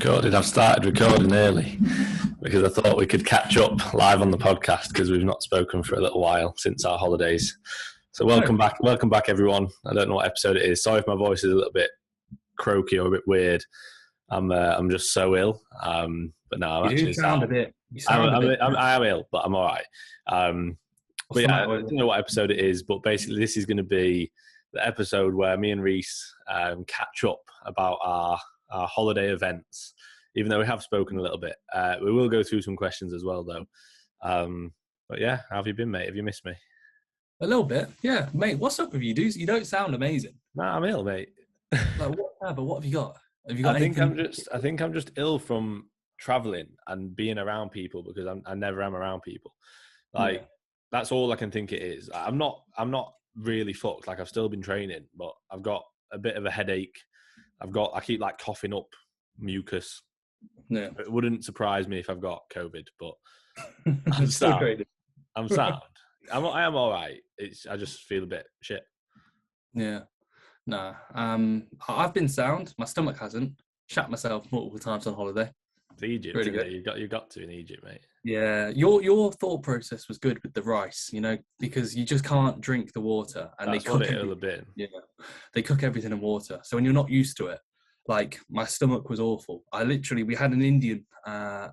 Recorded. I've started recording early because I thought we could catch up live on the podcast because we've not spoken for a little while since our holidays. So welcome back everyone. I don't know what episode it is. Sorry if my voice is a little bit croaky or a bit weird. I'm just so ill. But no, I'm actually sound a bit. I am ill, but I'm all right. But yeah, I don't know what episode it is, but basically this is going to be the episode where me and Reece catch up about our holiday events, even though we have spoken a little bit. We will go through some questions as well, though. But yeah, how have you been, mate? Have you missed me? A little bit, yeah, mate. What's up with you, dude? You don't sound amazing. No, I'm ill, mate. Like, but what have you got? Have you got anything? I think I'm just ill from traveling and being around people because I never am around people. Like that's all I can think it is. I'm not really fucked. Like I've still been training, but I've got a bit of a headache. I keep like coughing up mucus. Yeah. It wouldn't surprise me if I've got COVID, but I'm sound. I'm sound. I am all right. I just feel a bit shit. Yeah. Nah. I've been sound. My stomach hasn't. Shat myself multiple times on holiday. To Egypt, really good. You got to in Egypt, mate. Yeah. Your thought process was good with the rice, because you just can't drink the water, and that's they cook it a bit. Yeah. They cook everything in water. So when you're not used to it, like my stomach was awful. We had an Indian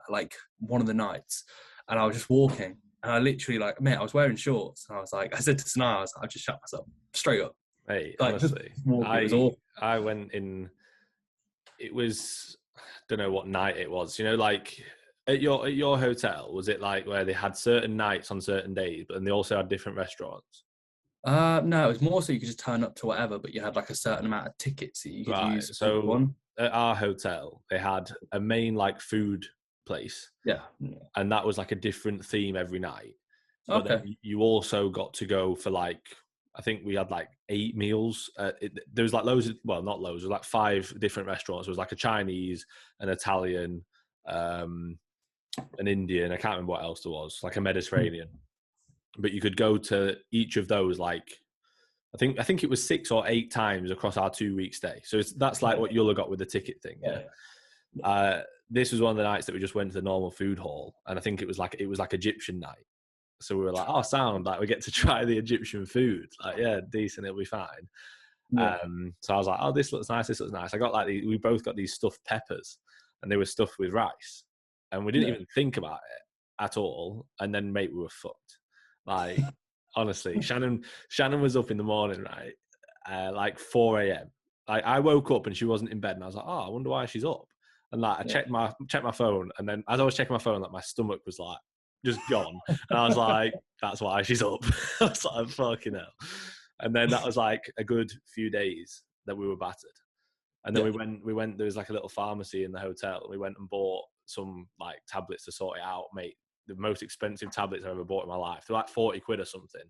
like one of the nights, and I was just walking, and I literally I was wearing shorts, and I said to Sanaa, I just shut myself straight up. Hey, honestly, it was awful. I went in. It was, don't know what night it was. Like at your hotel, was it like where they had certain nights on certain days, but then they also had different restaurants? No, it was more so you could just turn up to whatever, but you had like a certain amount of tickets that you could use. So at our hotel, they had a main like food place. Yeah. And that was like a different theme every night. But okay. Then you also got to go for like, I think we had like 8 meals. There was like loads of, well, not loads, there was like 5 different restaurants. It was like a Chinese, an Italian, an Indian. I can't remember what else there was, like a Mediterranean. But you could go to each of those, like, I think it was 6 or 8 times across our 2-week stay. So that's like what you'll have got with the ticket thing. Yeah. This was one of the nights that we just went to the normal food hall, and I think it was like Egyptian night. So we were like, oh, sound, like we get to try the Egyptian food. Like, yeah, decent, it'll be fine. Yeah. So I was like, oh, this looks nice. I got like we both got these stuffed peppers, and they were stuffed with rice, and we didn't even think about it at all. And then, mate, we were fucked. Like, honestly, Shannon was up in the morning, right? Like 4 a.m. Like I woke up and she wasn't in bed, and I was like, oh, I wonder why she's up. And like I checked my phone, and then as I was checking my phone, like my stomach was like just gone, and I was like, that's why she's up. I was like, fucking hell. And then that was like a good few days that we were battered. And then we went. There was like a little pharmacy in the hotel. We went and bought some like tablets to sort it out, mate. The most expensive tablets I've ever bought in my life. They're like 40 quid or something.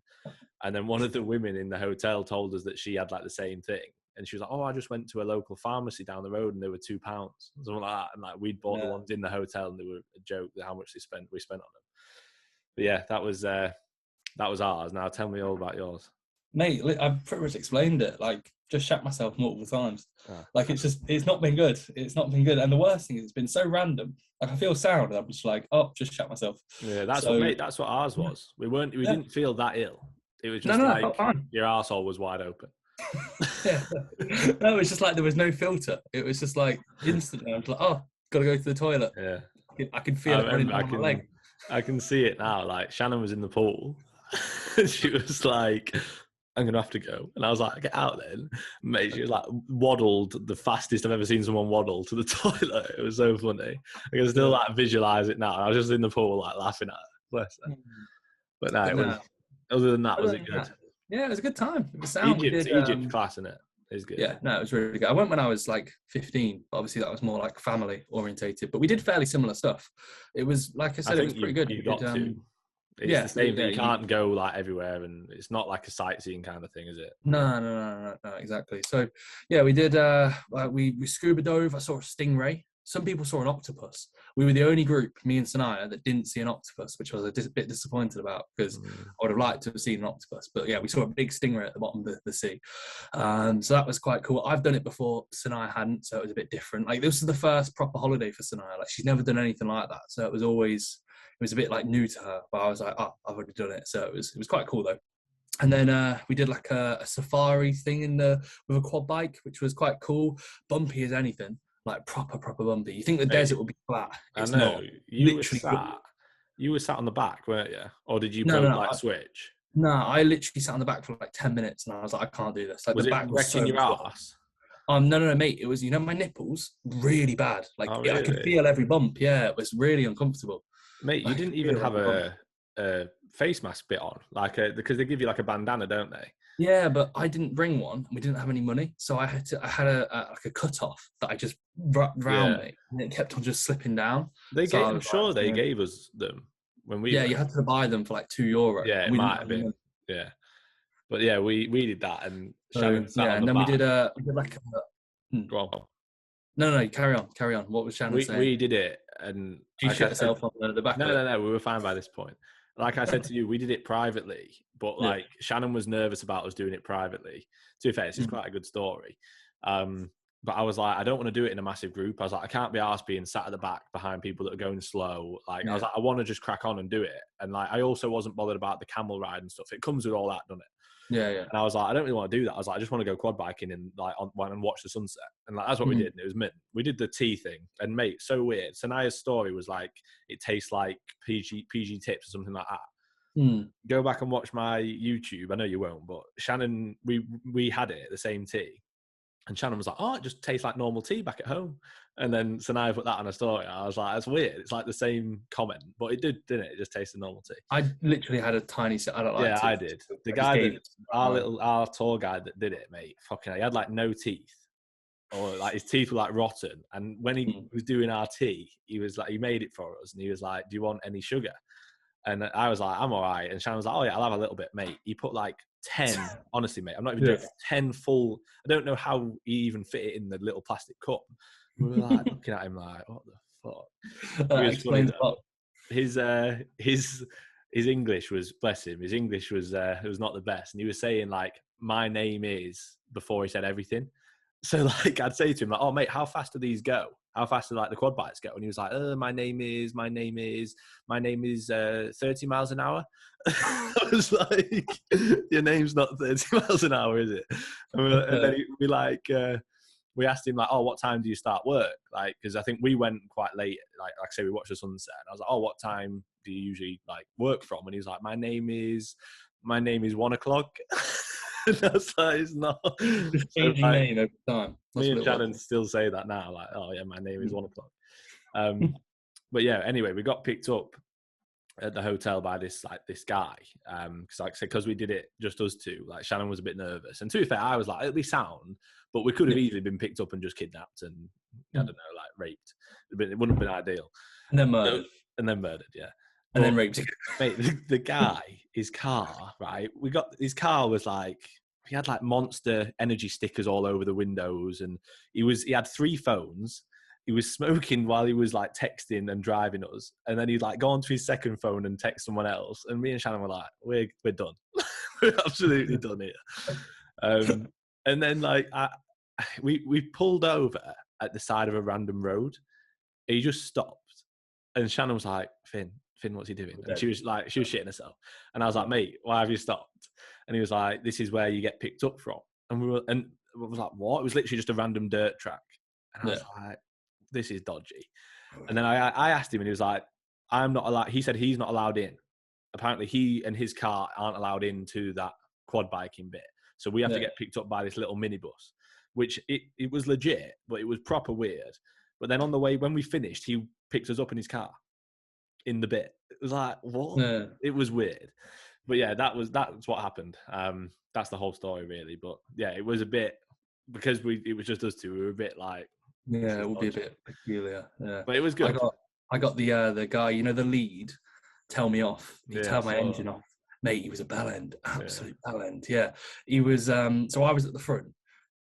And then one of the women in the hotel told us that she had like the same thing. And she was like, oh, I just went to a local pharmacy down the road and they were £2, something like that. And like we'd bought the ones in the hotel, and they were a joke how much we spent on them. But yeah, that was ours. Now tell me all about yours. Mate, I've pretty much explained it. Like, just shat myself multiple times. Like, it's not been good. It's not been good. And the worst thing is, it's been so random. Like, I feel sound, and I'm just like, oh, just shat myself. Yeah, that's what ours was. We didn't feel that ill. It was just your arsehole was wide open. Yeah. No, it's just like there was no filter. It was just like instantly. I was like, oh, gotta go to the toilet. Yeah. I can feel it running down my leg. I can see it now. Like, Shannon was in the pool. She was like, I'm going to have to go. And I was like, get out then. Mate, she was like waddled, the fastest I've ever seen someone waddle to the toilet. It was so funny. I can still like visualize it now. I was just in the pool like laughing at her. Bless her. But no, other than that, was it good? Yeah, it was a good time. It was sound. Egypt class, isn't it? It's good. Yeah, no, it was really good. I went when I was like 15. Obviously, that was more like family orientated, but we did fairly similar stuff. It was, like I said, it was pretty good. You got to. It's the same thing. You can't go like everywhere, and it's not like a sightseeing kind of thing, is it? No, exactly. So yeah, we did. We scuba dove. I saw a stingray. some people saw an octopus. We were the only group, me and Sanaya, that didn't see an octopus, which I was a bit disappointed about because I would have liked to have seen an octopus. But yeah, we saw a big stingray at the bottom of the sea. So that was quite cool. I've done it before, Sanaya hadn't, so it was a bit different. Like, this was the first proper holiday for Sanaya. Like, she's never done anything like that. So it was a bit like new to her, but I was like, oh, I've already done it. So it was quite cool though. And then we did like a safari thing with a quad bike, which was quite cool. Bumpy as anything, like proper bumpy. You think the desert would be flat? It's I know. not. You were sat on the back, weren't you? Or did you switch? No, I literally sat on the back for like 10 minutes, and I was like, I can't do this. Like, was the it back was wrecking your ass? No, mate. It was, my nipples really bad. Like, really? I could feel every bump. Yeah, it was really uncomfortable. Mate, you didn't even have a face mask bit on, because they give you like a bandana, don't they? Yeah, but I didn't bring one. We didn't have any money, so I had a cut off that I just wrapped around me, and it kept on just slipping down. I'm sure they gave us them when we. Yeah, you had to buy them for like €2. Yeah, it might have been. Yeah, but yeah, we did that, and Shannon sat on the back. We did like Go on. No, carry on. What was Shannon saying? We did it, and she shut herself on the back. No, we were fine by this point. Like I said to you, we did it privately, but like Shannon was nervous about us doing it privately. To be fair, it's quite a good story. But I was like, I don't want to do it in a massive group. I was like, I can't be arsed being sat at the back behind people that are going slow. I was like, I want to just crack on and do it. And like, I also wasn't bothered about the camel ride and stuff. It comes with all that, doesn't it? Yeah. And I was like, I don't really want to do that. I was like, I just want to go quad biking and and watch the sunset. And like, that's what we did. And it was mint. We did the tea thing. And mate, so weird. Sanaya's story was like, it tastes like PG tips or something like that. Go back and watch my YouTube. I know you won't, but Shannon, we had it, the same tea. And Shannon was like, oh, it just tastes like normal tea back at home. And then Sanaya put that on a story. I was like, that's weird. It's like the same comment, but it did, didn't it? It just tasted normal tea. I literally had a tiny set. I don't like Yeah, tea. I did. The guy our tour guide that did it, mate, fucking, he had like no teeth. Or like his teeth were like rotten. And when he was doing our tea, he was like, he made it for us. And he was like, do you want any sugar? And I was like, I'm all right. And Shannon was like, oh yeah, I'll have a little bit, mate. He put like 10, honestly, mate, I'm not even joking, 10 full, I don't know how he even fit it in the little plastic cup. We were like looking at him like, what the fuck? That explains a lot. His English was, bless him, his English was it was not the best. And he was saying like, my name is, before he said everything. So like, I'd say to him like, oh mate, how fast do these go? How fast do like the quad bikes go? And he was like, my name is 30 miles an hour. I was like, your name's not 30 miles an hour, is it? And then we asked him like, oh, what time do you start work? Like, because I think we went quite late. Like I say, we watched the sunset. And I was like, oh, what time do you usually like work from? And he's like, my name is 1 o'clock. And I was like, it's not. Just changing name every time. Me and Shannon still say that now. Like, oh yeah, my name is 1 o'clock. But yeah, anyway, we got picked up at the hotel by this guy. Because we did it just us two. Like Shannon was a bit nervous, and to be fair, I was like, it'll be sound, but we could have easily been picked up and just kidnapped and I don't know, like raped. It wouldn't have been ideal. And then murdered. Yeah. And then raped. Mate, the guy, his car, right? His car was like, he had like Monster energy stickers all over the windows, and he had 3 phones. He was smoking while he was like texting and driving us, and then he'd like go onto his second phone and text someone else. And me and Shannon were like, we're done. We're absolutely done here. And then like we pulled over at the side of a random road. He just stopped, and Shannon was like, Finn, what's he doing? And she was shitting herself. And I was like, mate, why have you stopped? And he was like, this is where you get picked up from. And I was like, what? It was literally just a random dirt track. And I was like, this is dodgy. And then I asked him, and he was like, I'm not allowed. He said he's not allowed in. Apparently he and his car aren't allowed into that quad biking bit. So we have to get picked up by this little minibus, which it was legit, but it was proper weird. But then on the way, when we finished, he picked us up in his car in the bit. It was like, what? Yeah. It was weird. But yeah, that's what happened. That's the whole story really. But yeah, it was a bit, because it was just us two, we were a bit like, yeah, it would be a bit peculiar. Yeah. But it was good. I got the guy, the lead, tell me off. He turned my engine off. Mate, he was a bell end. Absolute bell end. Yeah. He was so I was at the front.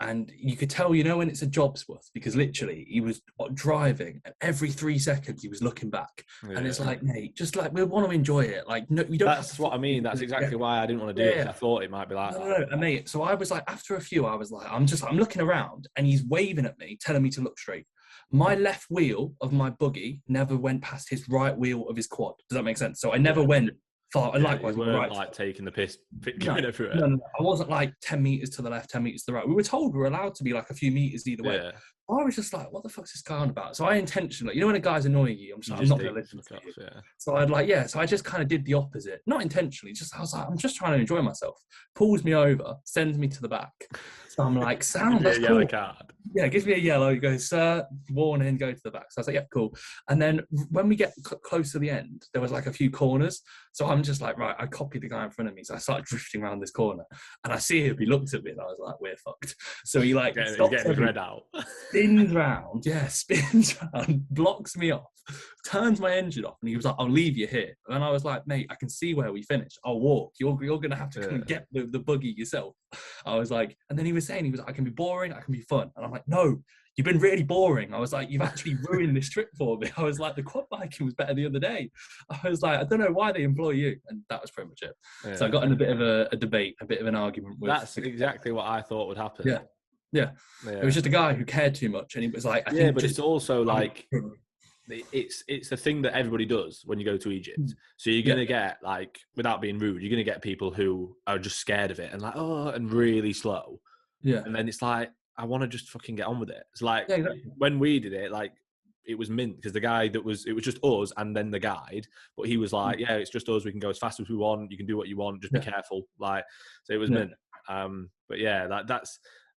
And you could tell, when it's a job's worth, because literally he was driving and every 3 seconds he was looking back. Yeah. And it's like, mate, just like, we want to enjoy it. Like, no, you don't have That's to. what I mean. That's exactly why I didn't want to do it. 'Cause I thought it might be like that. No, mate. So I was like, after a few, I was like, I'm looking around and he's waving at me, telling me to look straight. My left wheel of my buggy never went past his right wheel of his quad. Does that make sense? So I never went far. And likewise, you weren't right like taking the piss, no, going everywhere. no. I wasn't like 10 meters to the left, 10 meters to the right. We were told we were allowed to be like a few meters either way. Yeah. I was just like, what the fuck's this guy on about? So I intentionally, when a guy's annoying you, I'm not going to listen to you. Yeah. So so I just kind of did the opposite. Not intentionally, I was like, I'm just trying to enjoy myself. Pulls me over, sends me to the back. So I'm like, sound, that's yellow cool. card. Yeah, gives me a yellow. He goes, sir, warning, go to the back. So I was like, yeah, cool. And then when we get close to the end, there was like a few corners. So I'm just like, right, I copied the guy in front of me. So I started drifting around this corner and I see him, he looked at me and I was like, we're fucked. So he like, he's getting his red out. spins round, blocks me off, turns my engine off. And he was like, I'll leave you here. And I was like, mate, I can see where we finished. I'll walk. You're going to have to come and get the buggy yourself. I was like, and then he was like, I can be boring, I can be fun. And I'm like, no, you've been really boring. I was like, you've actually ruined this trip for me. I was like, the quad biking was better the other day. I was like, I don't know why they employ you. And that was pretty much it. Yeah. So I got in a bit of a debate, a bit of an argument with. That's exactly what I thought would happen. Yeah. It was just a guy who cared too much. And he was like, but it's also like, it's the thing that everybody does when you go to Egypt. So you're going to get, like, without being rude, you're going to get people who are just scared of it and like, and really slow. Yeah. And then it's like, I want to just fucking get on with it. It's like, when we did it, like, it was mint because the guy it was just us and then the guide, but he was like, yeah, it's just us. We can go as fast as we want. You can do what you want. Just be careful. Like, so it was mint. But yeah,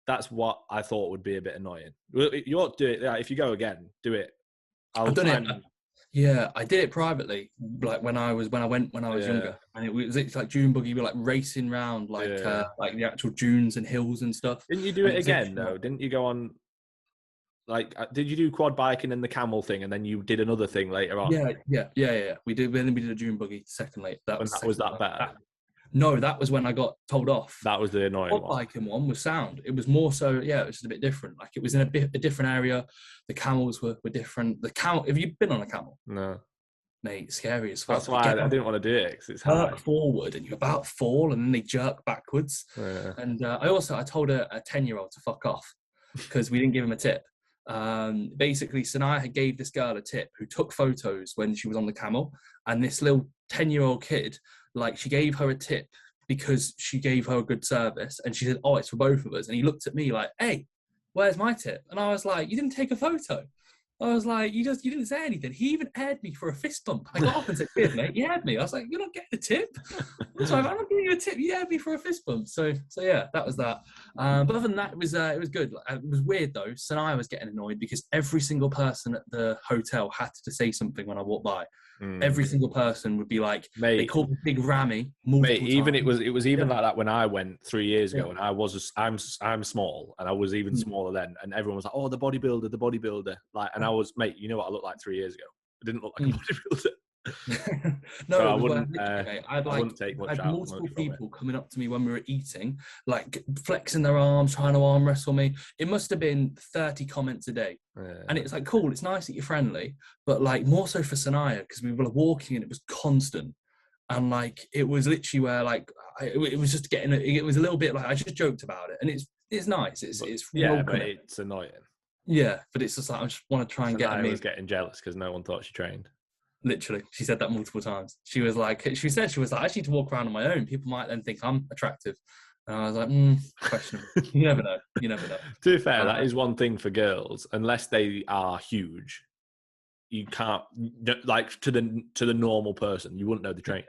that's what I thought would be a bit annoying. You ought to do it. Like, if you go again, do it. I've done it. Yeah, I did it privately, like when I was younger, and it's like dune buggy. We were like racing around, like the actual dunes and hills and stuff. Didn't you do it again though? Didn't you go on? Like, did you do quad biking and the camel thing, and then you did another thing later on? Yeah. We did. Then we did a dune buggy second late. Was that better? No, that was when I got told off. That was the annoying one. The biking one was sound. It was more so, it was just a bit different. Like, it was in a different area. The camels were different. The camel. Have you been on a camel? No. Mate, scary as fuck. That's why I didn't want to do it, because it's hard. Forward, and you about to fall, and then they jerk backwards. Yeah. And I told a 10-year-old to fuck off because we didn't give him a tip. Basically, Sanaya gave this girl a tip who took photos when she was on the camel, and this little 10-year-old kid, like, she gave her a tip because she gave her a good service, and she said, oh, it's for both of us. And he looked at me like, hey, where's my tip? And I was like, you didn't take a photo. I was like, you didn't say anything. He even aired me for a fist bump. I got up and said, "Cheers, mate." He aired me. I was like, "You're not getting a tip." I was like, "I'm not giving you a tip. You aired me for a fist bump." So yeah, that was that. But other than that, it was good. It was weird though. Sanaya was getting annoyed because every single person at the hotel had to say something when I walked by. Every single person would be like, mate, they called me Big Rammy. Mate, even it was even like that when I went 3 years ago, and I'm small, and I was even smaller then, and everyone was like, "Oh, the bodybuilder," like, and I was, mate, you know what I looked like 3 years ago? I didn't look like a bodybuilder. No, so I wouldn't take much out. Multiple people coming up to me when we were eating, like flexing their arms, trying to arm wrestle me. It must have been 30 comments a day. And it's like, cool, it's nice that you're friendly, but like more so for Sanaya, because we were walking and it was constant. And like, it was literally where like, it was just it was a little bit like, I just joked about it, and it's nice. It's but it's annoying. Yeah, but it's just like, I just want to try and I was getting jealous because no one thought she trained. Literally, she said that multiple times. She was like, I just need to walk around on my own. People might then think I'm attractive. And I was like, questionable. You never know. To be fair, that is one thing for girls. Unless they are huge, you can't, like, to the normal person, you wouldn't know the training.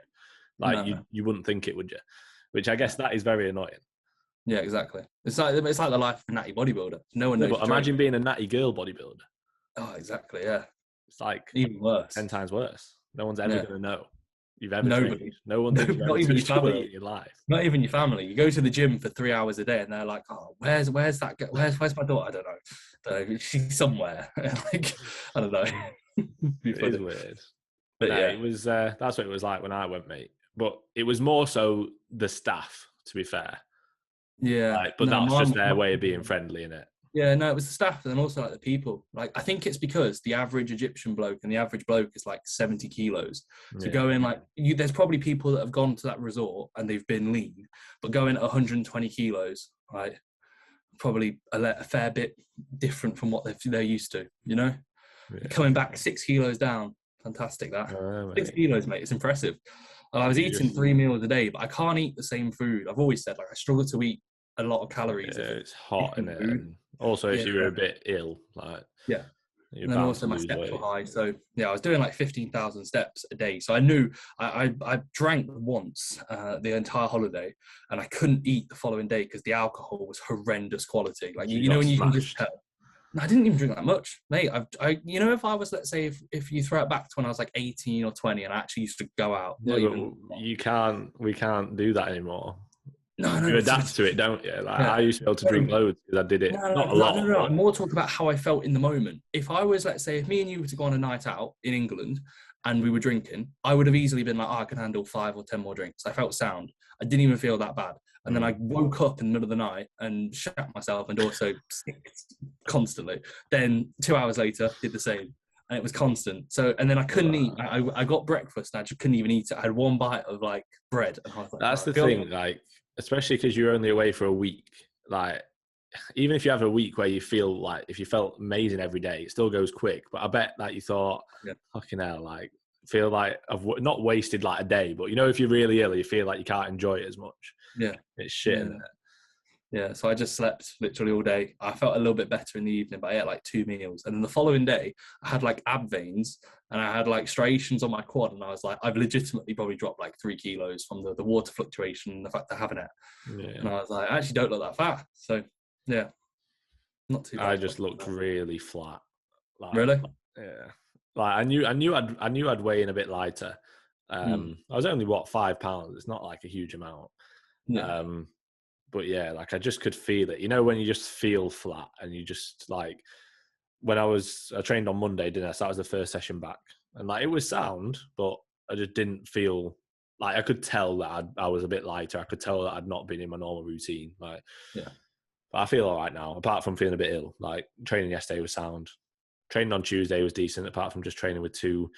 Like, you wouldn't think it, would you? Which I guess that is very annoying. Yeah, exactly. It's like the life of a natty bodybuilder. No one knows. But imagine being a natty girl bodybuilder. Oh, exactly. Yeah. It's like even worse. 10 times worse. No one's ever going to know you've ever trained. No one thinks not even your family in your life. Not even your family. You go to the gym for 3 hours a day, and they're like, "Oh, where's that? Where's my daughter? I don't know. She's somewhere." Like, I don't know. It is weird. But yeah, it was. That's what it was like when I went, mate. But it was more so the staff, to be fair. Yeah. Like, but No, that's just their way of being mine, friendly, innit? yeah, no, it was the staff and then also like the people. Like, I think it's because the average Egyptian bloke and the average bloke is like 70 kilos. So Yeah. going like there's probably people that have gone to that resort and they've been lean, but going at 120 kilos, right, probably a fair bit different from what they're used to. You know, Yeah. coming back 6 kilos down, fantastic. That Oh, 6 kilos, mate, it's impressive. And I was you eating just, 3 meals a day, but I can't eat the same food. I've always said like I struggle to eat a lot of calories yeah, if it's it's hot in different it, food. and also if Yeah, you're a bit ill, like yeah. you're And then bound also to my lose steps were weight. high. So yeah, I was doing like 15,000 steps a day. So I knew I drank once the entire holiday and I couldn't eat the following day because the alcohol was horrendous quality. Like, So you you know, got when you can just smashed. tell. No, I didn't even drink that much, mate. You know, if I was, let's say, if you throw it back to when I was like 18 or 20 and I actually used to go out, Yeah, not but even, we can't do that anymore. no, You no, adapt to it, don't you? Like yeah. I used to be able to drink loads because I did it, No, no, not a no, no, lot, no. but I'm more talking about how I felt in the moment. If I was, let's say, if me and you were to go on a night out in England and we were drinking, I would have easily been like, oh, I can handle 5 or 10 more drinks. I felt sound. I didn't even feel that bad. And then I woke up in the middle of the night and shat myself and also sicked constantly. Then 2 hours later, did the same. And it was constant. So, and then I couldn't eat. I got breakfast and I just couldn't even eat it. I had one bite of like bread and I was like, that's right, the I feel thing. Like, especially because you're only away for a week. Like, even if you have a week where you feel like if you felt amazing every day, it still goes quick. But I bet that you thought, yeah. fucking hell, like feel like I've not wasted like a day. But you know, if you're really ill, you feel like you can't enjoy it as much. Yeah. It's shit, Yeah. isn't it? Yeah, so I just slept literally all day. I felt a little bit better in the evening, but I ate like 2 meals. And then the following day, I had like ab veins and I had like striations on my quad. And I was like, I've legitimately probably dropped like 3 kilos from the water fluctuation and the fact of having it. Yeah. And I was like, I actually don't look that fat. So yeah, not too bad. I just looked really flat. Like, Really? yeah. Like I knew I'd weigh in a bit lighter. I was only 5 pounds. It's not like a huge amount. Yeah. But yeah, like I just could feel it. You know, when you just feel flat and you just like when I trained on Monday, didn't I? So that was the first session back, and like it was sound, but I just didn't feel like I could tell that I was a bit lighter. I could tell that I'd not been in my normal routine. Like, Yeah. but I feel all right now, apart from feeling a bit ill. Like training yesterday was sound. Training on Tuesday was decent, apart from just training with two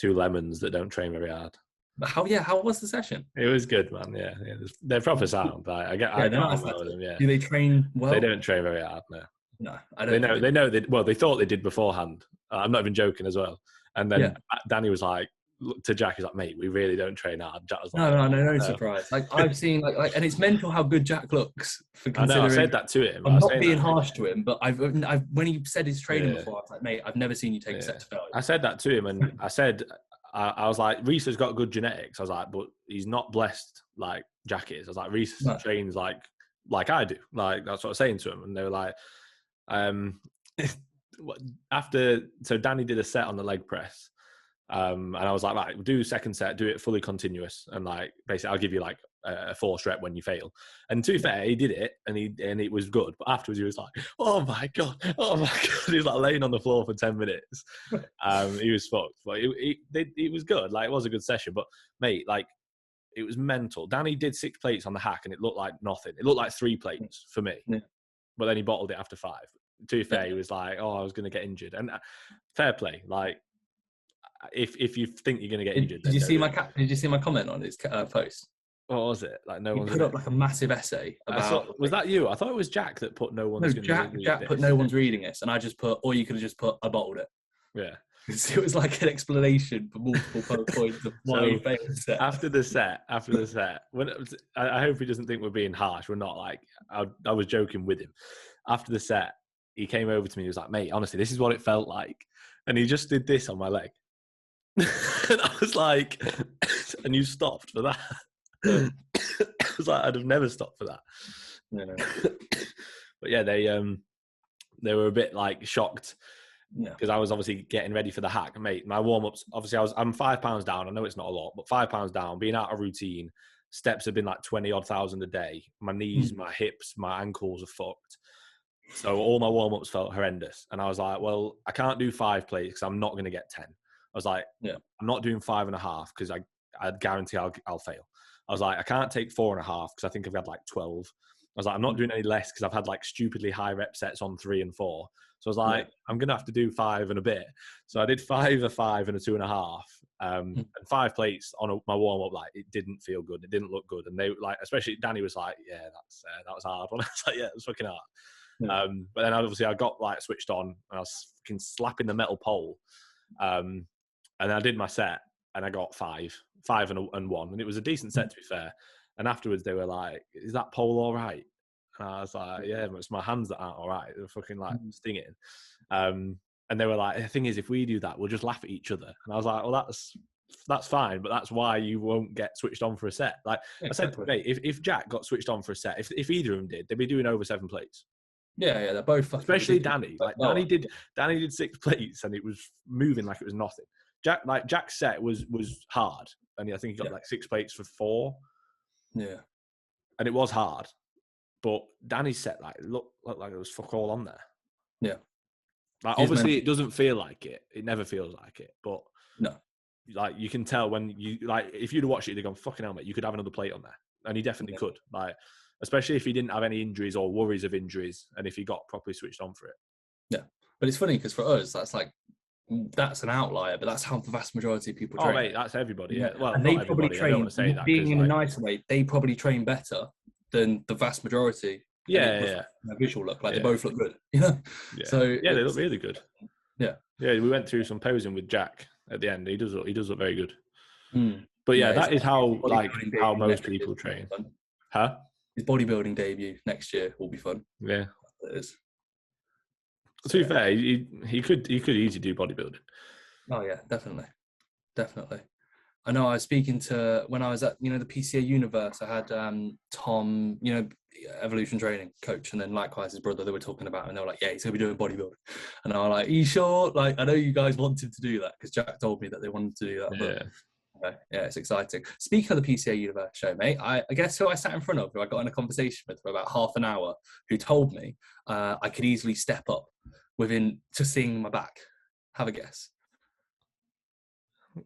lemons that don't train very hard. But how was the session? It was good, man. Yeah, they're proper sound. Like, I Yeah, got they're not on well with athletic. them. Yeah, Do they train well? they don't train very hard. No, No, I don't think they know. Well, they thought they did beforehand. I'm not even joking as well. And then yeah. Danny was like to Jack, he's like, "Mate, we really don't train hard." Jack was like, No surprise. Like I've seen like, and it's mental how good Jack looks for "I know." I considering. said that to him. I I'm was not saying being that. harsh to him, but I've when he said his training Yeah. before, I was like, mate, I've never seen you take a set to failure. I said that to him, and I said, I was like, Reece has got good genetics. I was like, but he's not blessed like Jack is. I was like, Reece trains like I do. Like that's what I was saying to him, and they were like, so Danny did a set on the leg press, and I was like, right, we'll do the second set, do it fully continuous, and like basically I'll give you like a force rep when you fail. And to be fair, he did it, and it was good. But afterwards, he was like, "Oh my god!" He was like laying on the floor for 10 minutes. He was fucked, but it was good. Like it was a good session. But mate, like it was mental. Danny did 6 plates on the hack, and it looked like nothing. It looked like 3 plates for me. Yeah. But then he bottled it after 5. To be fair, he was like, "Oh, I was going to get injured," and fair play. Like if you think you're going to get injured, Did you see my comment on his post? What was it? Like no He one's put up like a massive essay about. Was that you? I thought it was Jack that put no one's. No, Jack put no one's reading this, and I just put, or you could have just put, I bottled it. Yeah. It was like an explanation for multiple points of why he failed the set. After the set, I hope he doesn't think we're being harsh. We're not. Like I was joking with him. After the set, he came over to me. He was like, "Mate, honestly, this is what it felt like," and he just did this on my leg, and I was like, "And you stopped for that?" I was like, "I'd have never stopped for that." Yeah. But yeah, they were a bit like shocked. Because I was obviously getting ready for the hack, mate. My warm-ups, obviously, I'm 5 pounds down. I know it's not a lot, but 5 pounds down, being out of routine. Steps have been like 20-odd thousand a day. My knees, my hips, my ankles are fucked. So all my warm-ups felt horrendous. And I was like, well, I can't do 5 plates because I'm not going to get 10. I was like, I'm not doing 5.5 because I guarantee I'll fail. I was like, I can't take 4.5 because I think I've had like 12. was like, I'm not doing any less because I've had like stupidly high rep sets on 3 and 4. So I was like, I'm going to have to do 5 and a bit. So I did 5, a 5 and a 2.5, and 5 plates on my warm up. Like, it didn't feel good. It didn't look good. And they like, especially Danny was like, yeah, that was hard. And I was like, yeah, it was fucking hard. Yeah. But then obviously I got like switched on and I was fucking slapping the metal pole. And I did my set and I got 5 and 1. And it was a decent set, to be fair. And afterwards they were like, is that pole all right? And I was like, yeah, it's my hands that aren't all right. They're fucking like stinging. And they were like, the thing is, if we do that, we'll just laugh at each other. And I was like, well, that's fine, but that's why you won't get switched on for a set. Like I said, mate, if Jack got switched on for a set, if either of them did, they'd be doing over 7 plates. Yeah, they're both fucking especially ridiculous. Danny. Like Danny did 6 plates and it was moving like it was nothing. Jack's set was hard, and I think he got like 6 plates for 4. Yeah, and it was hard. But Danny's set looked like it was fuck all on there. Yeah. Like obviously it doesn't feel like it. It never feels like it. But no. Like you can tell when you like if you'd have watched it, you'd have gone, fucking hell, mate, you could have another plate on there. And he definitely could. Like especially if he didn't have any injuries or worries of injuries, and if he got properly switched on for it. Yeah. But it's funny because for us that's an outlier, but that's how the vast majority of people train. Oh mate, that's everybody. Yeah. Well, and not they probably everybody. train, I don't want to say that, being in a nicer way, they probably train better than the vast majority. Yeah. Their visual look like they both look good. Yeah. So they look really good. Yeah. Yeah, we went through some posing with Jack at the end. He does look very good. Mm. But that is how most people train. Huh? His bodybuilding debut next year will be fun. Yeah. It is. To be fair, he could easily do bodybuilding. Oh yeah, definitely. I know I was speaking to, when I was at, the PCA Universe, I had Tom, Evolution Training coach, and then likewise his brother, they were talking about, and they were like, yeah, he's going to be doing bodybuilding. And I was like, are you sure? Like, I know you guys wanted to do that, because Jack told me that they wanted to do that. But, yeah, it's exciting. Speaking of the PCA Universe show, mate, I guess who I sat in front of, who I got in a conversation with for about half an hour, who told me I could easily step up within just seeing my back. Have a guess.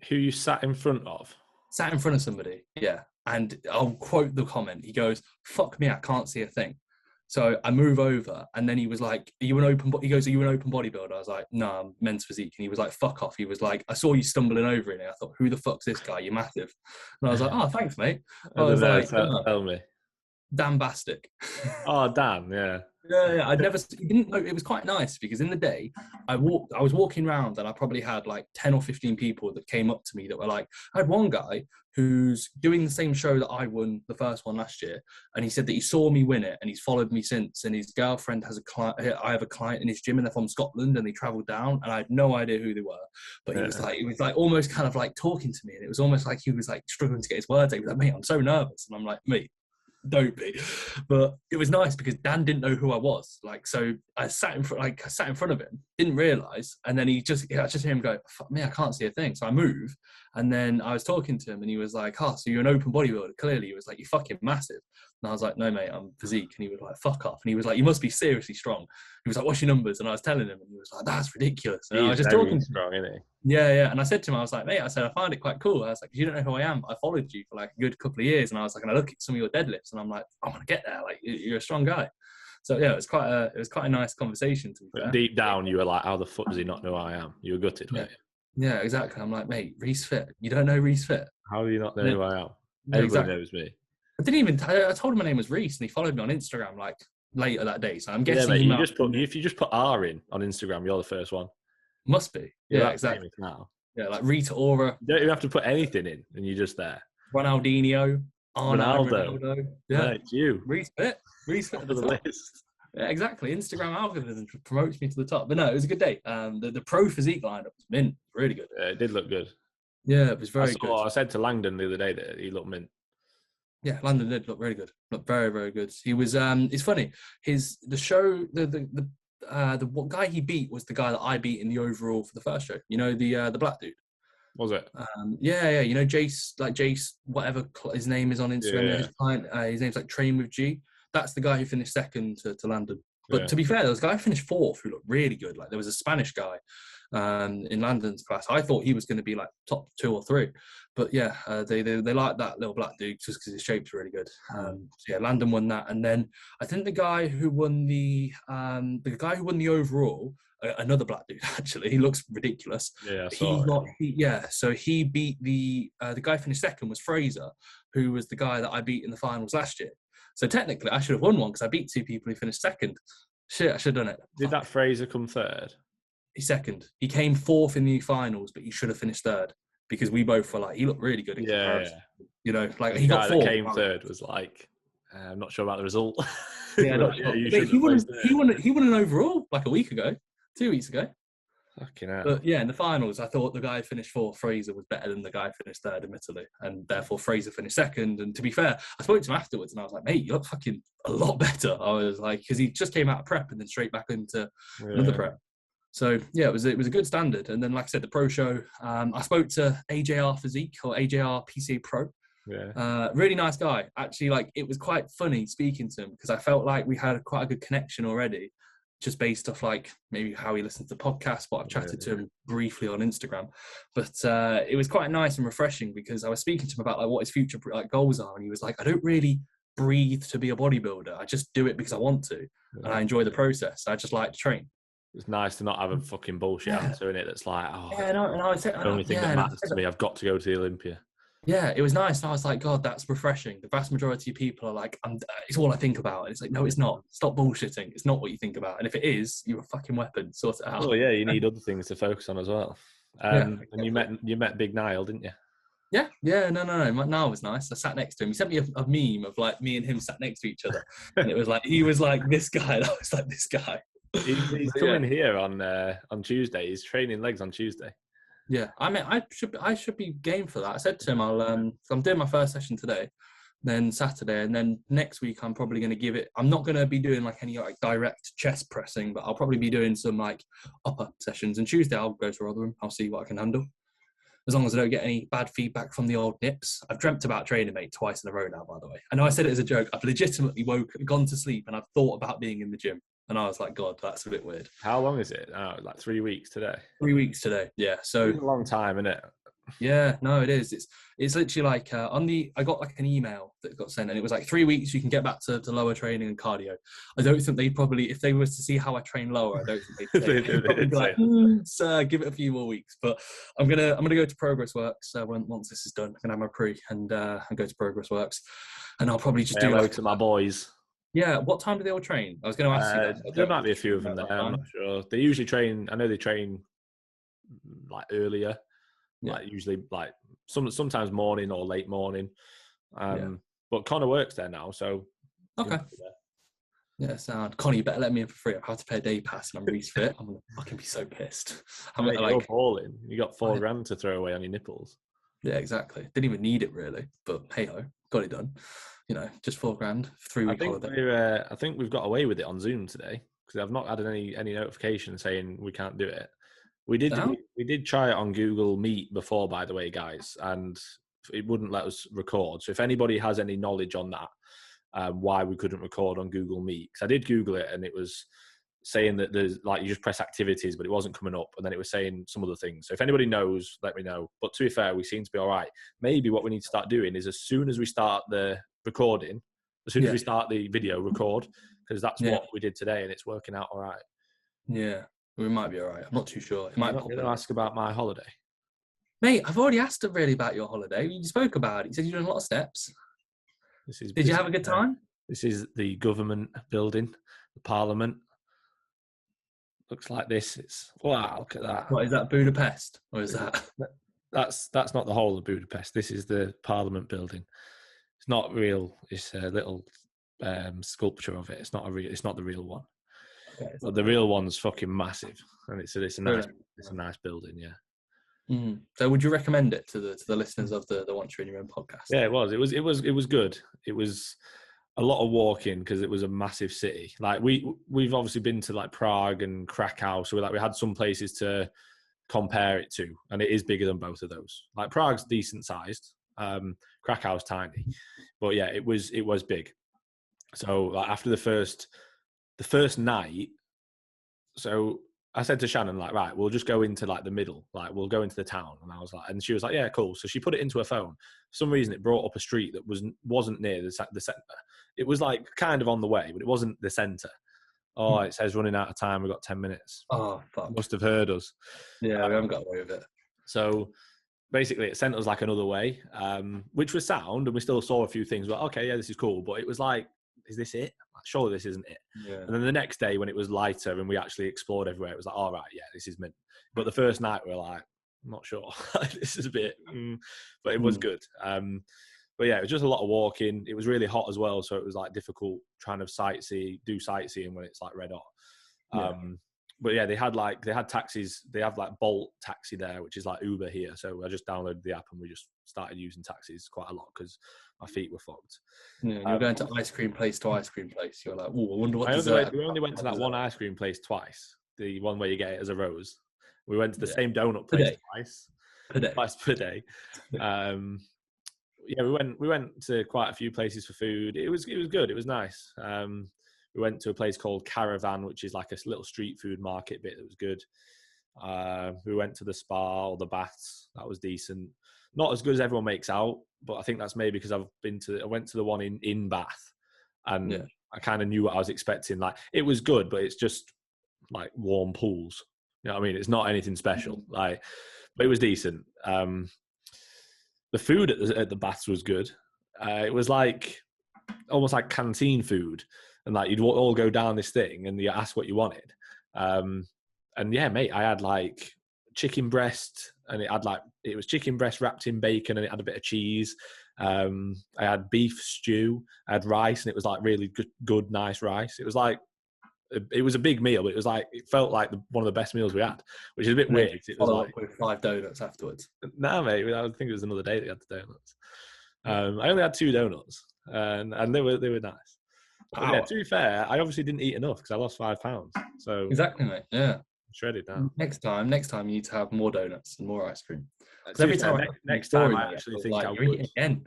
Who you sat in front of? Sat in front of somebody, yeah. And I'll quote the comment. He goes, fuck me, I can't see a thing. So I move over, and then he was like, are you an open bodybuilder? I was like, no, I'm men's physique. And he was like, fuck off. He was like, I saw you stumbling over in it. I thought, who the fuck's this guy? You're massive. And I was like, oh, thanks, mate. I was like, tell me. Dan Bastic. Oh, Dan, yeah. Yeah, I'd never. Didn't know. It was quite nice because in the day, I was walking around and I probably had like 10 or 15 people that came up to me that were like, I had one guy who's doing the same show that I won the first one last year, and he said that he saw me win it and he's followed me since. And his girlfriend has a client. I have a client in his gym, and they're from Scotland, and they travelled down, and I had no idea who they were. But he was like almost kind of like talking to me, and it was almost like he was like struggling to get his words out. He was like, mate, I'm so nervous, and I'm like, mate, don't be. But it was nice because Dan didn't know who I was. Like, so I sat in front of him, didn't realise, and then I just hear him go, fuck me, I can't see a thing. So I move, and then I was talking to him, and he was like, oh, so you're an open bodybuilder, clearly. He was like, you're fucking massive. And I was like, no, mate, I'm physique. And he was like, fuck off. And he was like, you must be seriously strong. He was like, what's your numbers? And I was telling him, and he was like, that's ridiculous. And I was just talking strong, isn't he? Yeah. And I said to him, I was like, mate, I find it quite cool. I was like, you don't know who I am. I followed you for like a good couple of years. And I was like, and I look at some of your deadlifts, and I'm like, I want to get there. Like, you're a strong guy. So yeah, it was quite a nice conversation, to be fair. Deep down, you were like, how the fuck does he not know who I am? You were gutted, weren't you? Yeah, exactly. I'm like, mate, Reece Fit. You don't know Reece Fit? How do you not know who I am? Everybody knows me. I didn't even. I told him my name was Reece, and he followed me on Instagram like later that day. So I'm guessing. Yeah, mate, if you just put R in on Instagram, you're the first one. Must be. Yeah, exactly. Now. Yeah, like Rita Ora. You don't even have to put anything in, and you're just there. Ronaldinho. Ronaldo. Yeah, it's you. Reece Fit at the top. List. Yeah, exactly. Instagram algorithm promotes me to the top. But no, it was a good day. The pro physique lineup was mint. Really good. Yeah, it did look good. Yeah, it was very good. I said to Langdon the other day that he looked mint. Yeah, Langdon did look really good. Looked very, very good. He was. It's funny. The guy he beat was the guy that I beat in the overall for the first show. You know, the black dude. Was it? Yeah. You know, Jace, whatever his name is on Instagram. Yeah. His client, his name's like Train with G. That's the guy who finished second to Landon. But to be fair, there was a guy who finished fourth who looked really good. Like there was a Spanish guy in Landon's class. I thought he was going to be like top 2 or 3. But yeah, they like that little black dude just because his shape's really good. So yeah, Landon won that, and then I think the guy who won the overall, another black dude actually. He looks ridiculous. Yeah, I saw it. So he beat the guy who finished second was Fraser, who was the guy that I beat in the finals last year. So technically, I should have won one because I beat 2 people who finished second. Shit, I should have done it. Did that Fraser come third? He's second. He came fourth in the finals, but he should have finished third because we both were like, he looked really good in comparison. Yeah. You know, like he got fourth. The guy that came third was like, I'm not sure about the result. Yeah, not sure. He won an overall like a week ago, 2 weeks ago. Fucking hell. But yeah, in the finals, I thought the guy who finished fourth, Fraser, was better than the guy who finished third, admittedly. And therefore, Fraser finished second. And to be fair, I spoke to him afterwards and I was like, mate, you look fucking a lot better. I was like, because he just came out of prep and then straight back into another prep. So yeah, it was a good standard. And then, like I said, the pro show, I spoke to AJR Physique or AJR PCA Pro. Yeah. Really nice guy. Actually, like it was quite funny speaking to him because I felt like we had quite a good connection already, just based off like maybe how he listens to podcasts, but I've chatted to him briefly on Instagram. But it was quite nice and refreshing because I was speaking to him about like what his future like goals are, and he was like, I don't really breathe to be a bodybuilder. I just do it because I want to, and I enjoy the process. I just like to train. It's nice to not have a fucking bullshit answer in it that's like, the only thing that matters to me, I've got to go to the Olympia. Yeah, it was nice. And I was like, God, that's refreshing. The vast majority of people are like, it's all I think about. And it's like, no, it's not. Stop bullshitting. It's not what you think about. And if it is, you're a fucking weapon. Sort it out. Oh, yeah, you need other things to focus on as well. And you met Big Niall, didn't you? Yeah. No. Niall was nice. I sat next to him. He sent me a meme of like me and him sat next to each other. And it was like, he was like this guy. And I was like this guy. He's coming here on Tuesday. He's training legs on Tuesday. Yeah, I mean, I should be game for that. I said to him, I'm doing my first session today, then Saturday, and then next week I'm probably going to give it. I'm not going to be doing like any like direct chest pressing, but I'll probably be doing some like upper sessions. And Tuesday I'll go to Rotherham. I'll see what I can handle, as long as I don't get any bad feedback from the old nips. I've dreamt about training mate twice in a row now, by the way. I know I said it as a joke. I've legitimately gone to sleep, and I've thought about being in the gym. And I was like, God, that's a bit weird. How long is it? Oh, like 3 weeks today. 3 weeks today, yeah. So it's a long time, isn't it? Yeah, no, it is. It's literally like I got like an email that got sent, and it was like 3 weeks you can get back to lower training and cardio. I don't think they'd probably, if they were to see how I train lower, I don't think they'd probably be like, sir, give it a few more weeks. But I'm gonna go to Progress Works once this is done. I'm gonna have my pre and go to Progress Works, and I'll probably just do hello to my boys. Yeah, what time do they all train? I was going to ask you that. There might be a few of them there. I'm not sure. They usually train. I know they train like earlier, like usually like sometimes morning or late morning. But Connor works there now, so okay. Yeah, sound. Connor, you better let me in for free. I have to pay a day pass, and I'm Reece fit. I'm gonna fucking be so pissed. I'm like, you're balling. You got $4,000 to throw away on your nipples. Yeah, exactly. Didn't even need it really, but hey ho, got it done. You know, just $4,000, 3 week holiday. I think we've got away with it on Zoom today because I've not had any notification saying we can't do it. We did try it on Google Meet before, by the way, guys, and it wouldn't let us record. So if anybody has any knowledge on that, why we couldn't record on Google Meet, because I did Google it and it was saying that there's like you just press activities, but it wasn't coming up, and then it was saying some other things. So if anybody knows, let me know. But to be fair, we seem to be all right. Maybe what we need to start doing is as soon as we start the recording, as soon as we start the video, record, because that's what we did today, and it's working out all right. Yeah, we might be all right. I'm not too sure. It might. I'm not going to ask about my holiday, mate. I've already asked him really about your holiday. You spoke about it. You said you're doing a lot of steps. Did you have a good time? This is the government building, the Parliament. Looks like this. It's wow. Look at that. What is that, Budapest, or is that? That's not the whole of Budapest. This is the Parliament building. It's not real. It's a little sculpture of it. It's not the real one. Okay, but the real one's fucking massive, and it's a nice building. Yeah. Mm. So, would you recommend it to the listeners of the Once You're in Your Own podcast? Yeah, it was. It was good. It was a lot of walking because it was a massive city. Like we've obviously been to like Prague and Krakow, so we had some places to compare it to, and it is bigger than both of those. Like Prague's decent sized, Krakow's tiny, but yeah, it was big. So like after the first the first night, so I said to Shannon, like, right, we'll just go into like the middle, like we'll go into the town. And I was like, and she was like, yeah, cool. So she put it into her phone. For some reason, it brought up a street that wasn't near the centre. It was like kind of on the way, but it wasn't the centre. Oh, it says running out of time. We've got 10 minutes. Oh, fuck. Must have heard us. Yeah, we haven't got away with it. So basically, it sent us like another way, which was sound, and we still saw a few things. But okay, yeah, this is cool. But it was like, is this it? Like, surely this isn't it. Yeah. And then the next day, when it was lighter and we actually explored everywhere, it was like, all right, yeah, this is mint. But the first night, we were like, I'm not sure. This is a bit, but it was good. But yeah, it was just a lot of walking. It was really hot as well, so it was like difficult trying to do sightseeing when it's like red hot. But yeah, they had taxis. They have like Bolt taxi there, which is like Uber here. So I just downloaded the app and we just started using taxis quite a lot because my feet were fucked. Yeah, you're going to ice cream place to ice cream place. You're like, oh, I wonder what we only went to that one ice cream place twice. The one where you get it as a rose. We went to the same donut place twice per day. Yeah, we went to quite a few places for food. It was good. It was nice. We went to a place called Caravan, which is like a little street food market bit that was good. We went to the spa or the baths. That was decent. Not as good as everyone makes out, but I think that's maybe because I went to the one in Bath, and I kind of knew what I was expecting. Like, it was good, but it's just like warm pools. You know what I mean? It's not anything special. Like, but it was decent. The food at the baths was good. It was like almost like canteen food, and like you'd all go down this thing and you ask what you wanted. And yeah, mate, I had like chicken breast, and it was chicken breast wrapped in bacon, and it had a bit of cheese. I had beef stew. I had rice, and it was like really good, nice rice. It was a big meal, but it felt like one of the best meals we had, which is a bit weird. It was like with 5 donuts afterwards. No, mate, I think it was another day that you had the donuts. I only had 2 donuts, and they were nice. But yeah, to be fair, I obviously didn't eat enough because I lost 5 pounds. So exactly, mate. Yeah, shredded now. Next time, you need to have more donuts and more ice cream. Next time, I actually think I would. Again.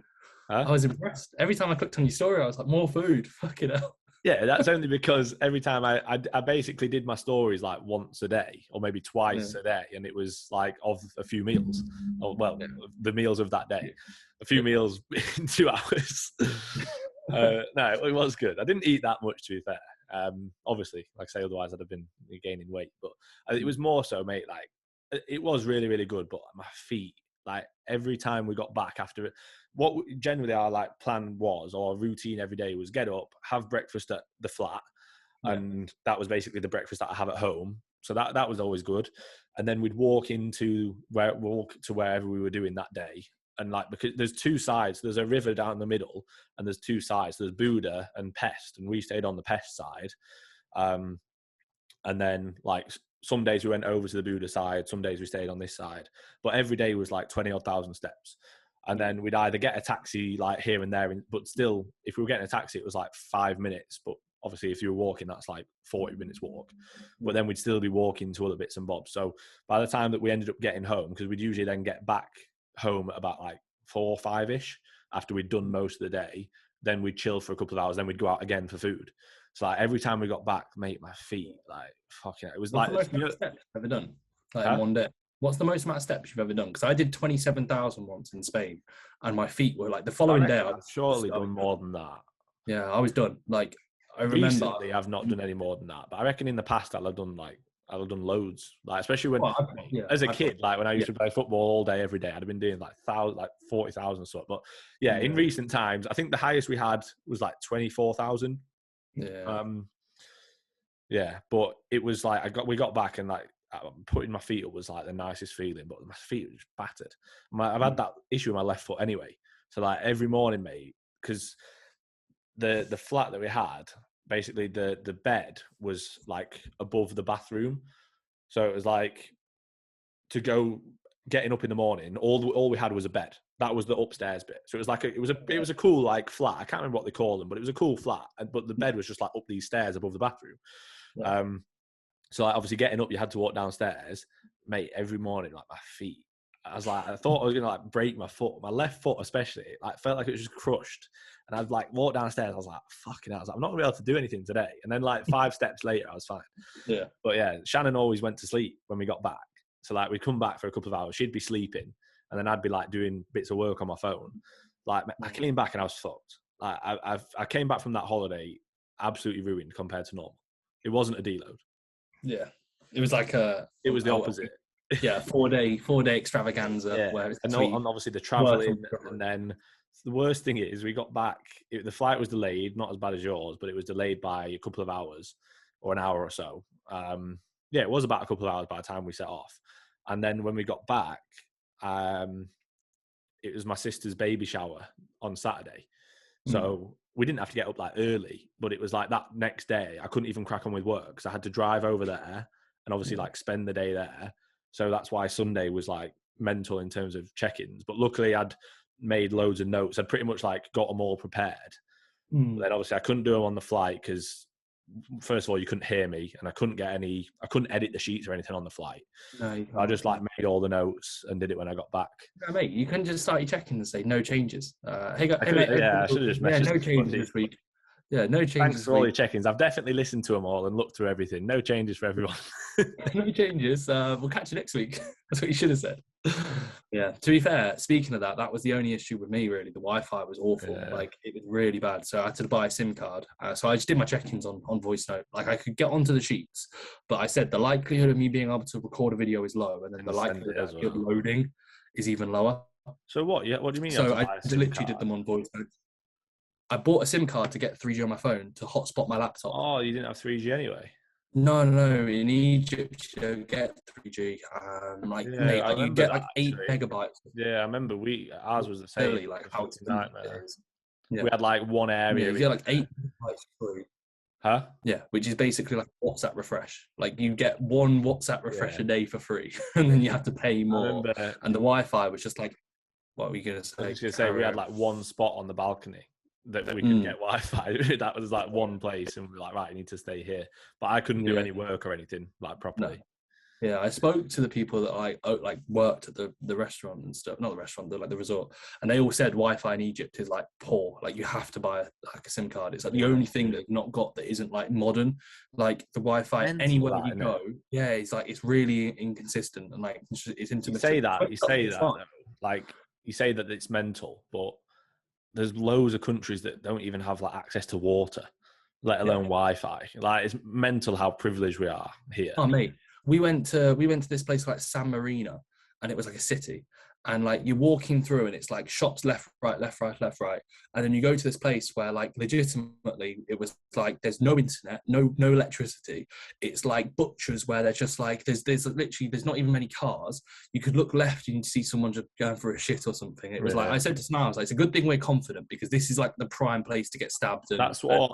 Huh? I was impressed. Every time I clicked on your story, I was like, more food. Fucking hell. Yeah, that's only because every time I basically did my stories like once a day or maybe twice a day, and it was like of a few meals, the meals of that day, a few meals in 2 hours. No, it was good. I didn't eat that much, to be fair. Obviously, like I say, otherwise I'd have been gaining weight. But it was more so, mate. Like, it was really, really good. But my feet, like every time we got back after it, what generally our like plan was, or routine every day, was get up, have breakfast at the flat, and that was basically the breakfast that I have at home. So that was always good. And then we'd walk to wherever we were doing that day. And like, because there's 2 sides, there's a river down the middle, and there's 2 sides. There's Buddha and Pest, and we stayed on the Pest side. And then like some days we went over to the Buddha side, some days we stayed on this side. But every day was like 20,000 steps. And then we'd either get a taxi like here and there, but still, if we were getting a taxi, it was like 5 minutes. But obviously, if you were walking, that's like 40 minutes walk. But then we'd still be walking to other bits and bobs. So by the time that we ended up getting home, because we'd usually then get back home at about like 4 or 5-ish after we'd done most of the day, then we'd chill for a couple of hours, then we'd go out again for food. So like every time we got back, mate, my feet, like, fucking, it was What's like... the most amount of steps you've ever done? Like in one day? What's the most amount of steps you've ever done? Because I did 27,000 once in Spain, and my feet were like, the following day... I've surely done more than that. Yeah, I was done. Like, I remember... Recently, I've not done any more than that. But I reckon in the past, I'll have done loads. Like, especially when, as a kid, like when I used to play football all day, every day, I'd have been doing like 40,000 or so. But yeah, in recent times, I think the highest we had was like 24,000. Yeah. Yeah, but it was like we got back, and like putting my feet up was like the nicest feeling. But my feet were just battered. I've had that issue with my left foot anyway. So like every morning, mate, because the flat that we had, basically the bed was like above the bathroom, so it was like to go getting up in the morning, all we had was a bed. That was the upstairs bit. So it was like it was a cool like flat. I can't remember what they call them, but it was a cool flat. But the bed was just like up these stairs above the bathroom. So like obviously getting up, you had to walk downstairs, mate. Every morning, like my feet, I thought I was gonna like break my foot, my left foot especially. Like felt like it was just crushed. And I'd like walk downstairs. I was like, fucking hell. I was like, I'm not gonna be able to do anything today. And then like 5 steps later, I was fine. Yeah. But yeah, Shannon always went to sleep when we got back. So like we'd come back for a couple of hours. She'd be sleeping, and then I'd be like doing bits of work on my phone. Like I came back and I was fucked. Like I came back from that holiday absolutely ruined compared to normal. It wasn't a deload. Yeah. It was like It was the opposite. Yeah, 4-day extravaganza. Yeah. Where it's And obviously the traveling, and then the worst thing is we got back. The flight was delayed, not as bad as yours, but it was delayed by a couple of hours or an hour or so. Yeah, it was about a couple of hours by the time we set off. And then when we got back, it was my sister's baby shower on Saturday. So we didn't have to get up like early, but it was like that next day, I couldn't even crack on with work because I had to drive over there and obviously like spend the day there. So that's why Sunday was like mental in terms of check-ins. But luckily I'd made loads of notes. I'd pretty much like got them all prepared. But then obviously I couldn't do them on the flight because first of all, you couldn't hear me and I couldn't edit the sheets or anything on the flight. No, I just like made all the notes and did it when I got back. Yeah, mate, you couldn't just start your check-in and say no changes. I should have just messaged no changes this week. Yeah, no changes. Thanks for all your check-ins. I've definitely listened to them all and looked through everything. No changes for everyone. No changes. We'll catch you next week. That's what you should have said. Yeah. To be fair, speaking of that was the only issue with me, really. The Wi-Fi was awful. Yeah. Like, it was really bad. So I had to buy a SIM card. So I just did my check-ins on voice note. Like, I could get onto the sheets, but I said the likelihood of me being able to record a video is low, and then the likelihood of it loading is even lower. So what? Yeah. What do you mean? So I literally did them on voice note. I bought a SIM card to get 3G on my phone to hotspot my laptop. Oh, you didn't have 3G anyway? No. In Egypt, you don't get 3G. Mate, you get like 8 megabytes. Yeah, I remember ours was the same. Really, like how it's nightmare. Yeah. We had like one area. Yeah, you get like 8 megabytes free. Huh? Yeah, which is basically like a WhatsApp refresh. Like you get one WhatsApp refresh a day for free, and then you have to pay more. And the Wi-Fi was just like, what were you gonna say? I was gonna say we had like one spot on the balcony that we could get Wi-Fi. That was like one place, and we were like, right, you need to stay here. But I couldn't do any work or anything like properly. No. Yeah, I spoke to the people that like worked at the restaurant and stuff. Not the restaurant, the resort, and they all said Wi-Fi in Egypt is like poor. Like you have to buy like a SIM card. It's like the only thing they've not got that isn't like modern. Like the Wi-Fi anywhere you go, yeah, it's like it's really inconsistent and like it's intermittent. You say that though. Like you say that it's mental, but there's loads of countries that don't even have like access to water, let alone Wi-Fi. Like it's mental how privileged we are here. Oh mate, we went to this place like San Marino, and it was like a city, and like you're walking through and it's like shops left, right, and then you go to this place where like legitimately it was like there's no internet, no electricity. It's like butchers where they're just like there's literally not even many cars. You could look left and you see someone just going for a shit or something. It was like I said to Sam, I was like, it's a good thing we're confident because this is like the prime place to get stabbed. And that's what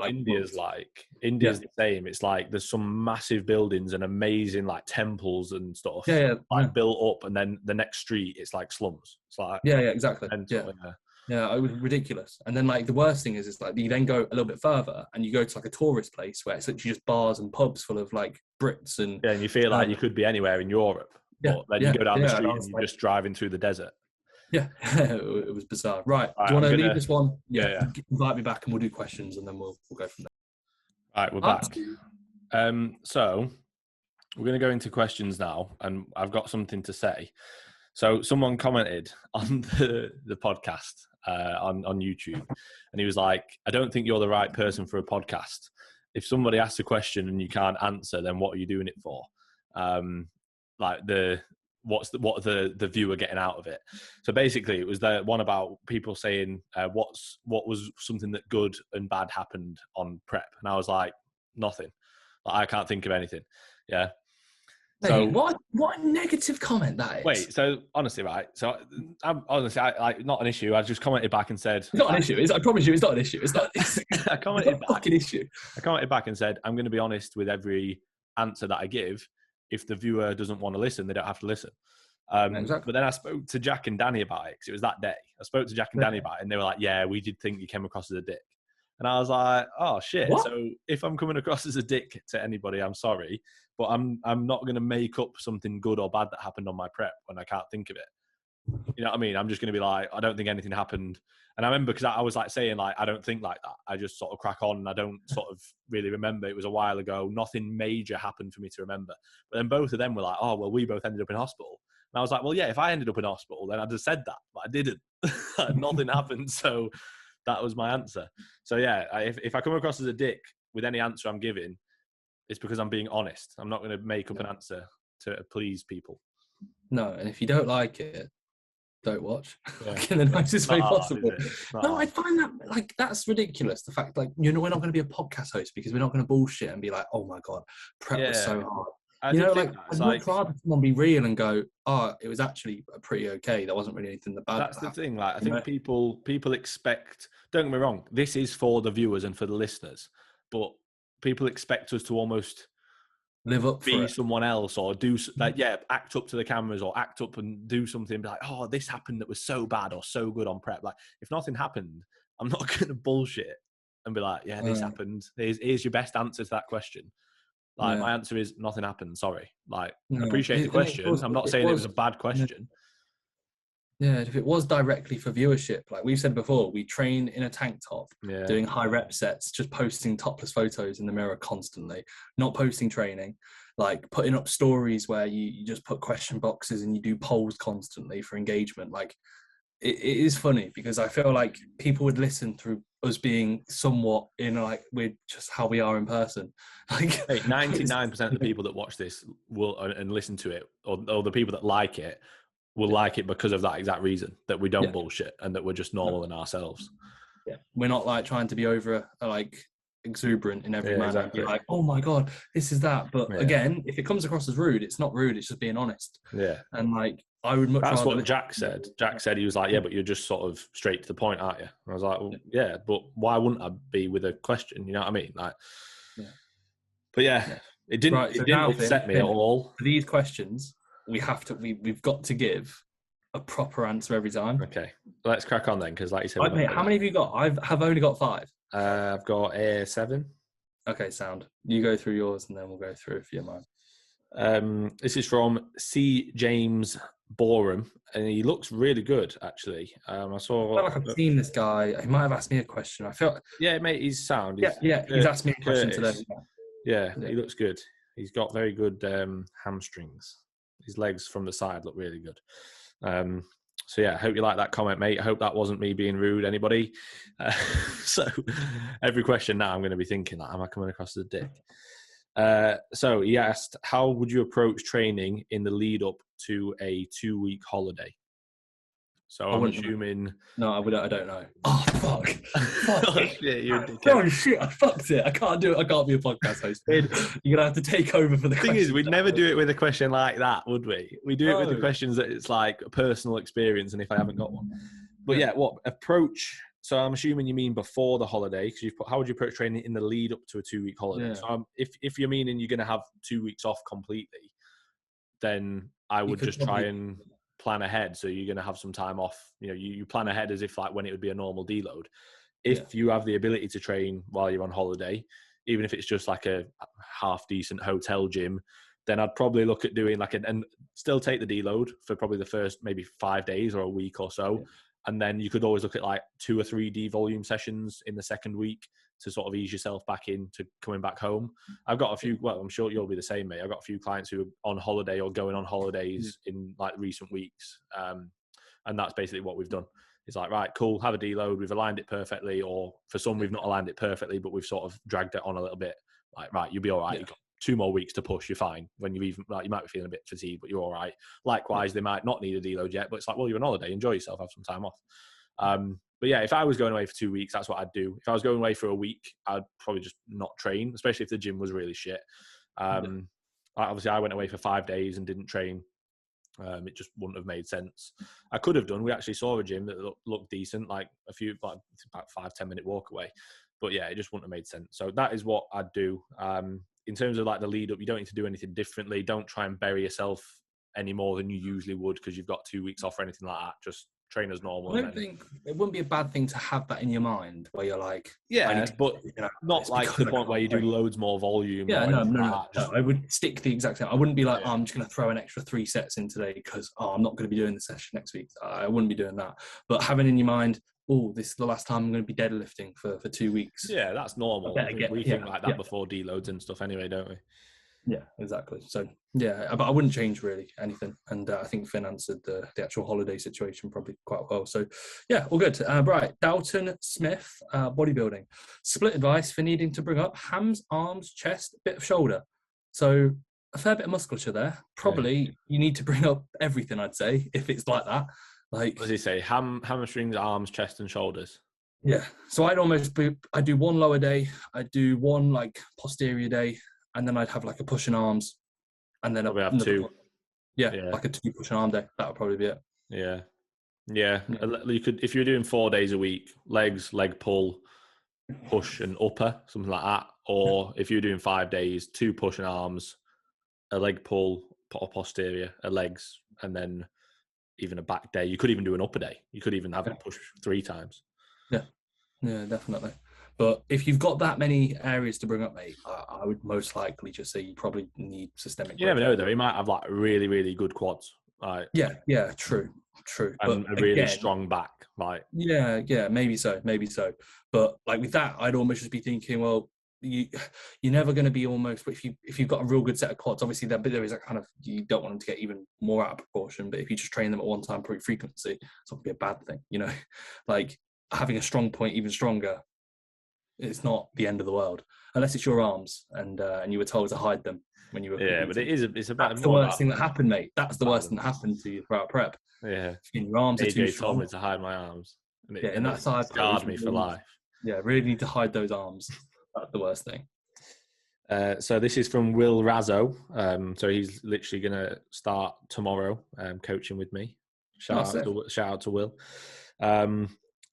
India's like. India's the same. It's like there's some massive buildings and amazing like temples and stuff. Built up, and then the next street it's like slums. It's like exactly. Yeah, it was ridiculous. And then like the worst thing is like you then go a little bit further and you go to like a tourist place where it's literally just bars and pubs full of like Brits and and you feel like you could be anywhere in Europe. But then you go down the street and you're just driving through the desert. Yeah, it was bizarre. Right, do you want to leave this one? Yeah. Invite me back and we'll do questions and then we'll go from there. All right, we're back. So we're going to go into questions now, and I've got something to say. So someone commented on the podcast on YouTube, and he was like, I don't think you're the right person for a podcast. If somebody asks a question and you can't answer, then what are you doing it for? What the viewer getting out of it? So basically it was the one about people saying what was something that good and bad happened on prep, and I was like, nothing. Like, I can't think of anything. Yeah. So what a negative comment that is. Wait, so honestly, right? So I'm honestly, I not an issue. I just commented back and said, "It's not an issue." I promise you, it's not an issue. It's not. I commented back. Fucking issue. I commented back and said, "I'm going to be honest with every answer that I give. If the viewer doesn't want to listen, they don't have to listen." Exactly. But then I spoke to Jack and Danny about it because it was that day. I spoke to Jack and Danny about it, and they were like, "Yeah, we did think you came across as a dick." And I was like, oh, shit. What? So if I'm coming across as a dick to anybody, I'm sorry. but I'm not going to make up something good or bad that happened on my prep when I can't think of it. You know what I mean? I'm just going to be like, I don't think anything happened. And I remember because I was like saying like, I don't think like that. I just sort of crack on and I don't sort of really remember. It was a while ago. Nothing major happened for me to remember. But then both of them were like, oh, well, we both ended up in hospital. And I was like, well, yeah, if I ended up in hospital, then I'd have said that. But I didn't. Nothing happened. So that was my answer. So yeah, if I come across as a dick with any answer I'm giving, it's because I'm being honest. I'm not going to make up an answer to please people. No, and if you don't like it, don't watch. Like in the nicest way possible. No, I find that like that's ridiculous. The fact like we're not going to be a podcast host because we're not going to bullshit and be like, oh my god, prep was so hard. I'd much rather someone be real and go, oh, it was actually pretty okay. There wasn't really anything that bad. That's the thing. Like I think people expect. Don't get me wrong. This is for the viewers and for the listeners, but people expect us to almost live up, be someone else, or do like act up to the cameras, or act up and do something. Be like, oh, this happened that was so bad or so good on prep. Like if nothing happened, I'm not going to bullshit and be like, yeah, this happened. Here's your best answer to that question. Like my answer is nothing happened. Sorry. Like I appreciate the question. I'm not saying it was a bad question. Yeah, if it was directly for viewership, like we've said before, we train in a tank top, doing high rep sets, just posting topless photos in the mirror constantly, not posting training, like putting up stories where you just put question boxes and you do polls constantly for engagement. Like it is funny because I feel like people would listen through us being somewhat in like we're just how we are in person. Like 99% of the people that watch this will and listen to it, or the people that like it, will like it because of that exact reason, that we don't bullshit and that we're just normal in ourselves. Yeah, we're not like trying to be over like exuberant in every manner. Exactly. Be like, oh my god, this is that. But again, if it comes across as rude, it's not rude. It's just being honest. Yeah. And like, I would much. That's what Jack said. Jack said he was like, yeah, but you're just sort of straight to the point, aren't you? And I was like, well, yeah, but why wouldn't I be with a question? You know what I mean? Like, but it didn't. Right, so it didn't upset me at all. For these questions, we've got to give a proper answer every time. Okay, let's crack on then, because like you said, mate, how many have you got? I've only got 5. I've got 7. Okay, sound. You go through yours, and then we'll go through a few of mine. This is from C. James Borum, and he looks really good, actually. I feel like I've seen this guy. He might have asked me a question. I felt. Yeah, mate, he's sound. He's asked me a question today. Yeah, he looks good. He's got very good hamstrings. His legs from the side look really good. So yeah, I hope you like that comment, mate. I hope that wasn't me being rude, anybody. So every question now I'm going to be thinking, like, am I coming across as a dick? So he asked, how would you approach training in the lead up to a 2-week holiday? So I'm assuming... No, I don't know. Oh, fuck. Oh, shit, you're a dickhead. Oh, shit, I fucked it. I can't do it. I can't be a podcast host. You're going to have to take over for the thing is, we'd never do it with a question like that, would we? We do it with the questions that it's like a personal experience, and if I haven't got one. But what approach... So I'm assuming you mean before the holiday, because you've put, how would you approach training in the lead up to a 2-week holiday? Yeah. So if you're meaning you're going to have 2 weeks off completely, then I would just try and plan ahead. So you're going to have some time off. You know, you plan ahead as if like when it would be a normal deload. If you have the ability to train while you're on holiday, even if it's just like a half decent hotel gym, then I'd probably look at doing like and still take the deload for probably the first maybe 5 days or a week or so. Yeah. And then you could always look at like 2 or 3 devolume sessions in the second week to sort of ease yourself back into coming back home. I've got a few, well, I'm sure you'll be the same, mate. I've got a few clients who are on holiday or going on holidays in like recent weeks. And that's basically what we've done. It's like, right, cool, have a deload. We've aligned it perfectly. Or for some, we've not aligned it perfectly, but we've sort of dragged it on a little bit. Like, right, you'll be all right. You've got 2 more weeks to push. You're fine. When you even, like, you might be feeling a bit fatigued, but you're all right. Likewise, they might not need a deload yet, but it's like, well, you're on holiday. Enjoy yourself. Have some time off. But yeah, if I was going away for 2 weeks, that's what I'd do. If I was going away for a week, I'd probably just not train, especially if the gym was really shit. Obviously, I went away for 5 days and didn't train. It just wouldn't have made sense. I could have done. We actually saw a gym that looked decent, like about 5-10 minute walk away. But yeah, it just wouldn't have made sense. So that is what I'd do. In terms of like the lead up, you don't need to do anything differently. Don't try and bury yourself any more than you usually would because you've got 2 weeks off or anything like that. Just train as normal. I don't think it wouldn't be a bad thing to have that in your mind where you're like, I need to, but not like to the point where you do loads more volume. Yeah, or anything like that. no. I would stick the exact same. I wouldn't be like, Yeah. I'm just going to throw an extra 3 sets in today because I'm not going to be doing the session next week. I wouldn't be doing that. But having in your mind, this is the last time I'm going to be deadlifting for 2 weeks. Yeah, that's normal. We think like that before deloads and stuff anyway, don't we? Yeah, exactly. So, yeah, but I wouldn't change really anything. And I think Finn answered the actual holiday situation probably quite well. So, yeah, all good. Right, Dalton Smith, bodybuilding. Split advice for needing to bring up hams, arms, chest, bit of shoulder. So, a fair bit of musculature there. Probably you need to bring up everything, I'd say, if it's like that. Like, what does he say? Hamstrings, arms, chest, and shoulders. Yeah. So I do one lower day. I do one like posterior day. And then I'd have like a push and arms, and then have 2. Like a 2 push and arm day. That would probably be it. Yeah. You could, if you're doing 4 days a week, legs, leg pull, push and upper, something like that. Or if you're doing 5 days, 2 push and arms, a leg pull, or posterior, a legs, and then even a back day. You could even do an upper day. You could even have it push 3 times. Yeah, definitely. But if you've got that many areas to bring up, mate, I would most likely just say you probably need systemic. You never know, though. He might have like really, really good quads. Like, yeah, true. And but a really again, strong back. Like, yeah, maybe so. But like with that, I'd almost just be thinking, well, you're never going to be almost. But if you've got a real good set of quads, obviously there is a kind of, you don't want them to get even more out of proportion. But if you just train them at one time per frequency, it's not going to be a bad thing, you know. Like having a strong point even stronger, it's not the end of the world, unless it's your arms and you were told to hide them when you were. Yeah, but it's about. That's the worst thing that happened, mate. That's the worst thing that happened to you throughout prep. Yeah, your arms are too strong. told me to hide my arms. And in that side scarred me for life. Yeah, really need to hide those arms. That's the worst thing. So this is from Will Razzo. So he's literally going to start tomorrow coaching with me. Shout out to Will.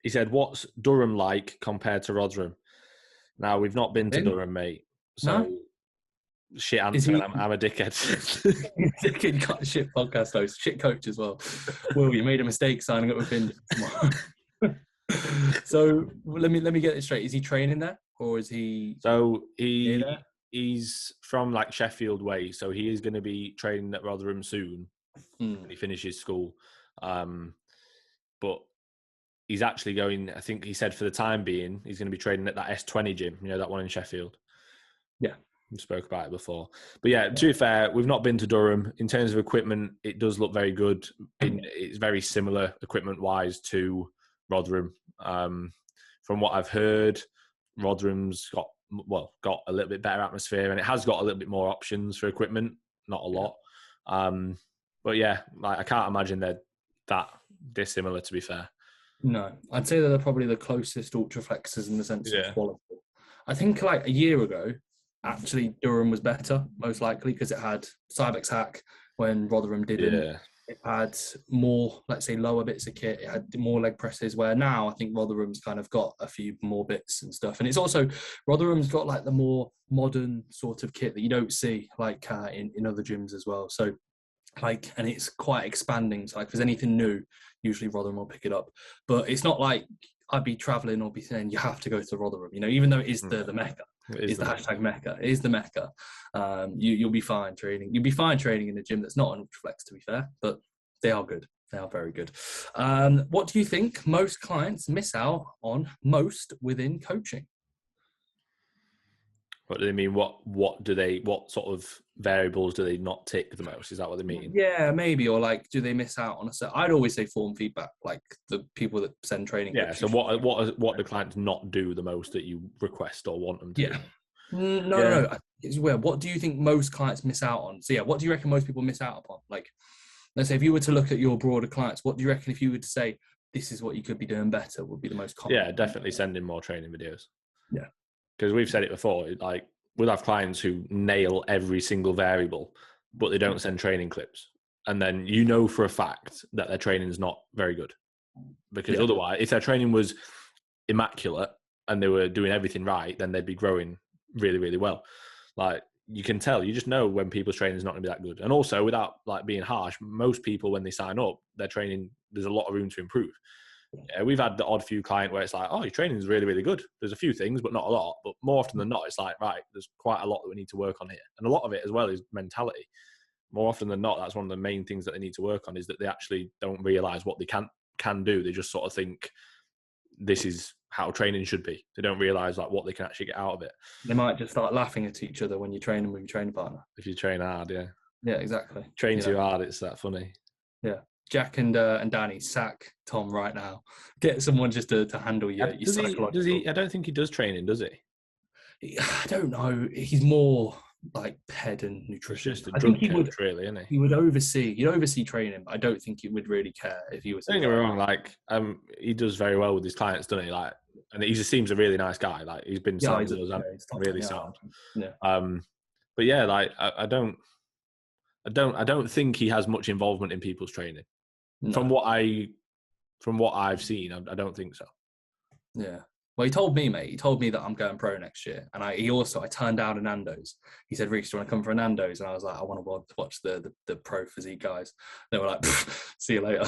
He said, "What's Durham like compared to Rotherham?" Now, we've not been to Durham, mate. So, shit answer. I'm a dickhead. You got a shit podcast host, shit coach as well. Well, you made a mistake signing up with him tomorrow. So, let me get this straight. Is he training there, or is he? So he's from like Sheffield way. So he is going to be training at Rotherham soon when he finishes school. But he's actually going, I think he said for the time being, he's going to be training at that S20 gym, you know, that one in Sheffield. Yeah. We spoke about it before. But yeah, to be fair, we've not been to Durham. In terms of equipment, it does look very good. It's very similar equipment-wise to Rotherham. From what I've heard, Rotherham's got a little bit better atmosphere, and it has got a little bit more options for equipment, not a lot. But yeah, like I can't imagine they're that dissimilar, to be fair. No, I'd say that they're probably the closest ultra flexors in the sense of quality. I think like a year ago, actually Durham was better, most likely, because it had Cybex hack when Rotherham didn't. Yeah. It had more, let's say, lower bits of kit. It had more leg presses, where now I think Rotherham's kind of got a few more bits and stuff. And it's also, Rotherham's got like the more modern sort of kit that you don't see like in other gyms as well. So like, and it's quite expanding. So like if there's anything new, usually Rotherham will pick it up. But it's not like I'd be traveling or be saying you have to go to Rotherham, you know, even though it is the Mecca. It's the hashtag Mecca. It is the Mecca. You'll be fine training. You'll be fine training in a gym that's not an Ultraflex, to be fair, but they are good. They are very good. What do you think most clients miss out on most within coaching? What do they mean? What sort of variables do they not tick the most? Is that what they mean? Yeah, maybe. Or like, do they miss out on a set? I'd always say form feedback, like the people that send training. Yeah. So what do clients not do the most that you request or want them to do? No. It's weird. What do you think most clients miss out on? So yeah, what do you reckon most people miss out upon? Like, let's say if you were to look at your broader clients, what do you reckon if you were to say, this is what you could be doing better, would be the most common? Yeah, definitely sending more training videos. Yeah. Because we've said it before, like we'll have clients who nail every single variable, but they don't send training clips. And then you know for a fact that their training is not very good. Because otherwise, if their training was immaculate and they were doing everything right, then they'd be growing really, really well. Like you can tell, you just know when people's training is not going to be that good. And also, without like being harsh, most people when they sign up, their training, there's a lot of room to improve. Yeah, we've had the odd few client where it's like, oh, your training is really, really good. There's a few things, but not a lot. But more often than not, it's like, right, there's quite a lot that we need to work on here. And a lot of it as well is mentality. More often than not, that's one of the main things that they need to work on, is that they actually don't realize what they can do. They just sort of think this is how training should be. They don't realize like what they can actually get out of it. They might just start laughing at each other when you're training with your training partner. If you train hard, yeah. Yeah, exactly. Train too hard, it's that funny. Yeah. Jack and Danny, sack Tom right now. Get someone just to handle your psychological. Does he? I don't think he does training, does he? I don't know. He's more like ped and nutrition. Just a drug coach, really, isn't he? He would oversee. He'd oversee training, but I don't think he would really care if he was. Don't get me wrong. Like, he does very well with his clients, doesn't he? Like, and he just seems a really nice guy. Like, he's been sound with us, really sound. Yeah. But yeah, like, I don't think he has much involvement in people's training. No. From what I've seen, I don't think so. Yeah. Well, he told me, mate. He told me that I'm going pro next year, and I turned down a Nando's. He said, "Reece, do you want to come for a Nando's?" And I was like, "I want to watch the pro physique guys." They were like, "See you later."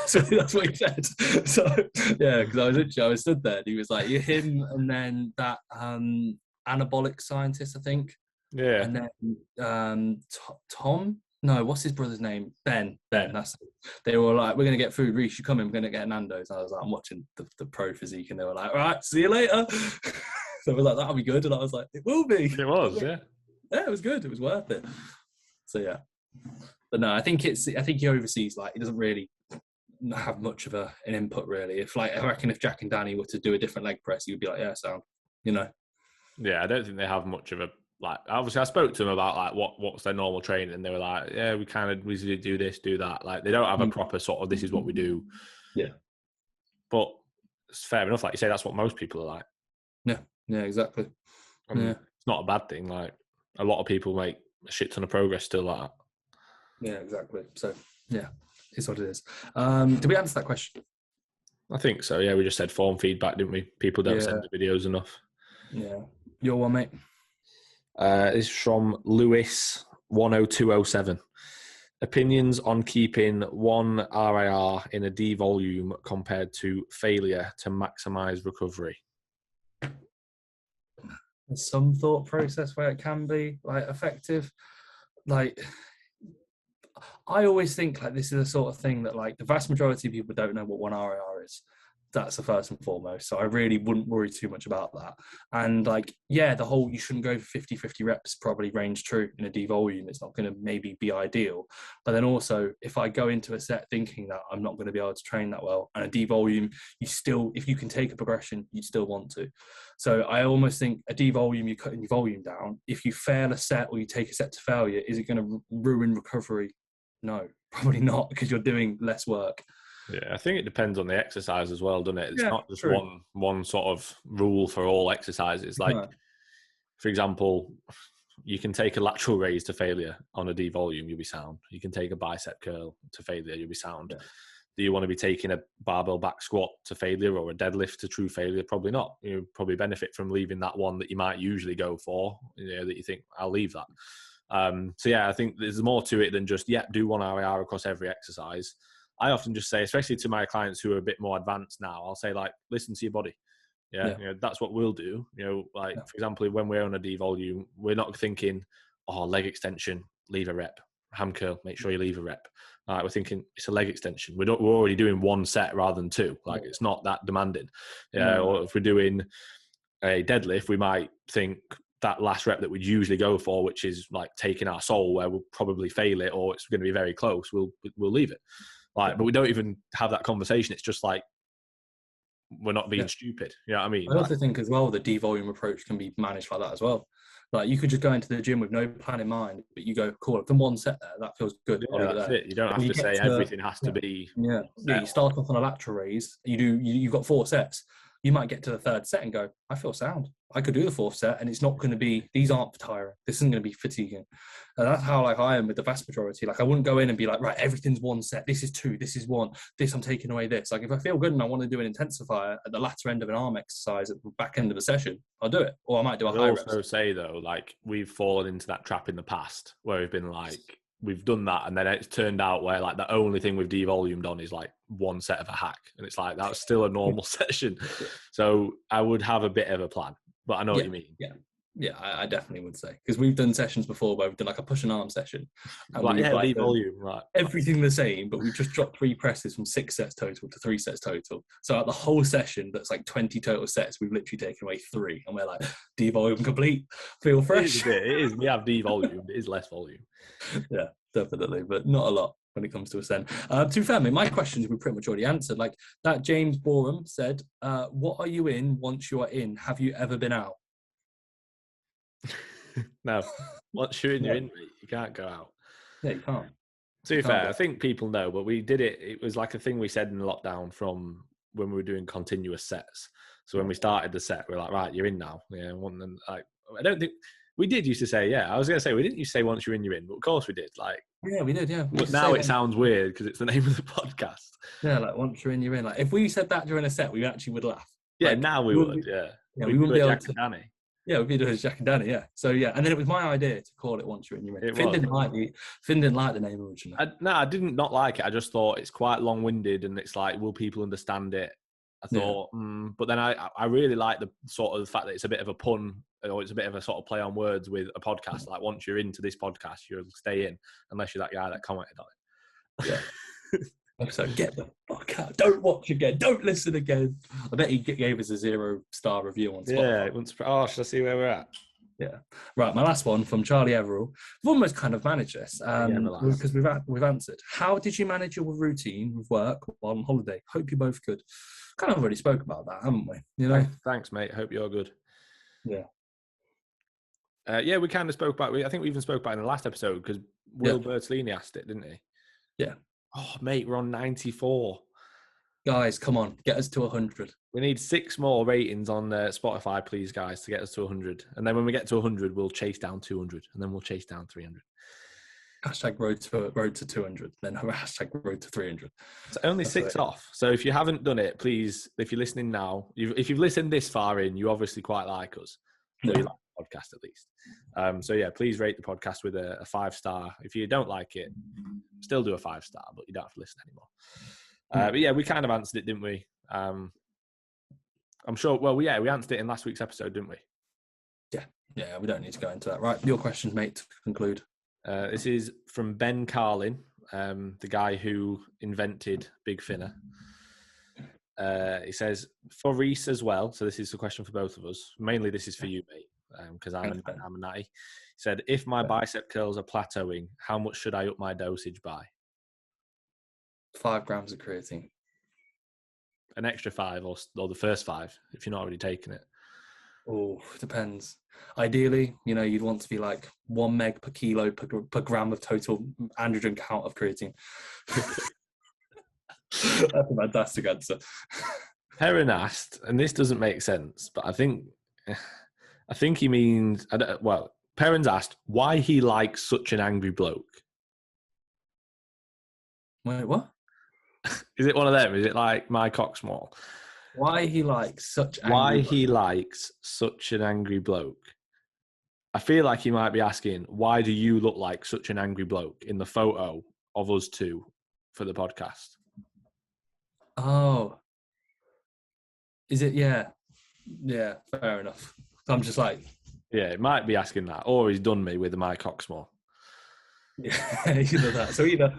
So that's what he said. So yeah, because I was stood there, and he was like, "You're him," and then that anabolic scientist, I think. Yeah. And then Tom. No, what's his brother's name? Ben. That's it. They were like, "We're gonna get food. Reece, you come in. We're gonna get Nando's." And I was like, "I'm watching the pro physique," and they were like, "All right, see you later." So I was like, "That'll be good," and I was like, "It will be." It was, yeah. Yeah, it was good. It was worth it. So yeah, but no, I think he oversees. Like, he doesn't really have much of an input really. I reckon if Jack and Danny were to do a different leg press, he would be like, "Yeah, sound," you know. Yeah, I don't think they have much of a. Like, obviously I spoke to them about like what's their normal training, and they were like, yeah, we do this, do that. Like, they don't have a proper sort of, this is what we do. Yeah. But it's fair enough. Like you say, that's what most people are like. Yeah, exactly. And it's not a bad thing. Like, a lot of people make a shit ton of progress still like that. Yeah, exactly. So yeah, it's what it is. Did we answer that question? I think so. Yeah, we just said form feedback, didn't we? People don't send the videos enough. Yeah. Your one, mate. This is from Lewis 10207. Opinions on keeping one RIR in a D volume compared to failure to maximize recovery. There's some thought process where it can be like effective. Like, I always think like this is the sort of thing that like the vast majority of people don't know what one RIR is. That's the first and foremost. So I really wouldn't worry too much about that. And like, yeah, the whole you shouldn't go for 50-50 reps probably range true in a D volume. It's not going to maybe be ideal. But then also, if I go into a set thinking that I'm not going to be able to train that well, and a D volume, you still, if you can take a progression, you still want to. So I almost think a D volume, you're cutting your volume down. If you fail a set or you take a set to failure, is it going to ruin recovery? No, probably not, because you're doing less work. Yeah, I think it depends on the exercise as well, doesn't it? It's not just one sort of rule for all exercises. Like, for example, you can take a lateral raise to failure on a D volume, you'll be sound. You can take a bicep curl to failure, you'll be sound. Yeah. Do you want to be taking a barbell back squat to failure or a deadlift to true failure? Probably not. You probably benefit from leaving that one that you might usually go for, that you think, I'll leave that. So yeah, I think there's more to it than just, do one RIR across every exercise. I often just say, especially to my clients who are a bit more advanced now, I'll say, like, listen to your body. That's what we'll do. For example, when we're on a D volume, we're not thinking, leg extension, leave a rep. Ham curl, make sure you leave a rep. We're thinking it's a leg extension. We're already doing one set rather than two. Like, it's not that demanding. Or if we're doing a deadlift, we might think that last rep that we'd usually go for, which is like taking our soul, where we'll probably fail it or it's going to be very close, we'll leave it. But we don't even have that conversation. It's just like, we're not being stupid. You know what I mean? I also think as well, the D-volume approach can be managed like that as well. Like, you could just go into the gym with no plan in mind, but you go, cool, I've done one set there, that feels good. Yeah, that's it. You don't have to say everything has to be. Yeah, you start off on a lateral raise. You've got 4 sets. you might get to the third set and go, I feel sound. I could do the fourth set, and it's not going to be, these aren't tiring. This isn't going to be fatiguing. And that's how like I am with the vast majority. Like I wouldn't go in and be like, right, everything's one set. This is two. This is one. This, I'm taking away this. Like if I feel good and I want to do an intensifier at the latter end of an arm exercise at the back end of a session, I'll do it. Or I might do a high reps. I would also say though, like we've fallen into that trap in the past where we've been like, we've done that, and then it's turned out where like the only thing we've devolumed on is like one set of a hack, and it's like that's still a normal session. So I would have a bit of a plan, but I know what you mean. Yeah, I definitely would say, because we've done sessions before where we've done like a push and arm session, and like devolume, right? Everything the same, but we've just dropped 3 presses from 6 sets total to 3 sets total. So at the whole session, that's like 20 total sets, we've literally taken away 3, and we're like, devolume complete, feel fresh. It is. We have devolumed. It is less volume. Yeah, definitely, but not a lot when it comes to ascend. To be fair, my questions we pretty much already answered. Like that James Borum said, what are you in once you are in? Have you ever been out? No. Once you're in, you're in, mate. You can't go out. Yeah, you can't. To be fair, I think people know, but we did it. It was like a thing we said in lockdown from when we were doing continuous sets. So when we started the set, we we're like, right, you're in now. Yeah, and like I don't think we did used to say, yeah. I was going to say we didn't used to say once you're in, but of course we did. Like, yeah, we did. Yeah, but now it sounds weird because it's the name of the podcast. Yeah, like once you're in, you're in. Like if we said that during a set, we actually would laugh. Yeah, like, now we would. Yeah, we wouldn't be able to. Danny. Yeah, we'd be doing Jack and Danny. Yeah. So yeah, and then it was my idea to call it once you're in, you're in. Finn didn't like the name originally. I didn't not like it. I just thought it's quite long-winded, and it's like, will people understand it? I thought, but then I really like the sort of the fact that it's a bit of a pun, or it's a bit of a sort of play on words with a podcast. Like once you're into this podcast, you'll stay in, unless you're that guy that commented on it. Yeah. So get the fuck out. Don't watch again. Don't listen again. I bet he gave us a 0-star review on Spotify. Yeah. Should I see where we're at? Yeah. Right. My last one from Charlie Everall. We've almost kind of managed this because we've answered. How did you manage your routine with work while on holiday? Hope you both could. Kind of already spoke about that, haven't we? You know. Thanks, mate. Hope you're good. Yeah. Yeah, we kind of spoke about. I think we even spoke about it in the last episode because Will Bertolini asked it, didn't he? Yeah. Oh, mate, we're on 94. Guys, come on, get us to 100. We need 6 more ratings on Spotify, please, guys, to get us to 100. And then when we get to 100, we'll chase down 200, and then we'll chase down 300. Hashtag road to 200, then hashtag road to 300. It's only 6 off. So if you haven't done it, please, if you're listening now, if you've listened this far in, you obviously quite like us. Or you like the podcast at least. So yeah, please rate the podcast with a 5-star. If you don't like it, still do a 5-star, but you don't have to listen anymore. But yeah, we kind of answered it, didn't we? I'm sure. Well, we answered it in last week's episode, didn't we? Yeah. We don't need to go into that. Right, your questions, mate. To conclude. This is from Ben Carlin, the guy who invented Big Finner. He says, for Reece as well, so this is a question for both of us. Mainly this is for you, mate, because I'm a natty. He said, if my bicep curls are plateauing, how much should I up my dosage by? 5 grams of creatine. An extra 5 or the first 5, if you're not already taking it? Oh, depends. Ideally, you'd want to be like 1 meg per kilo per gram of total androgen count of creatine. That's a fantastic answer. Heron asked, and this doesn't make sense, but I think he means. Perrin's asked why he likes such an angry bloke. Wait, what? Is it one of them? Is it like my cock small? Why he likes such an angry bloke? I feel like he might be asking, why do you look like such an angry bloke in the photo of us two for the podcast? Oh. Is it? Yeah. Yeah, fair enough. I'm just like... Yeah, it might be asking that. Or he's done me with my cock small. Yeah, either that. So either,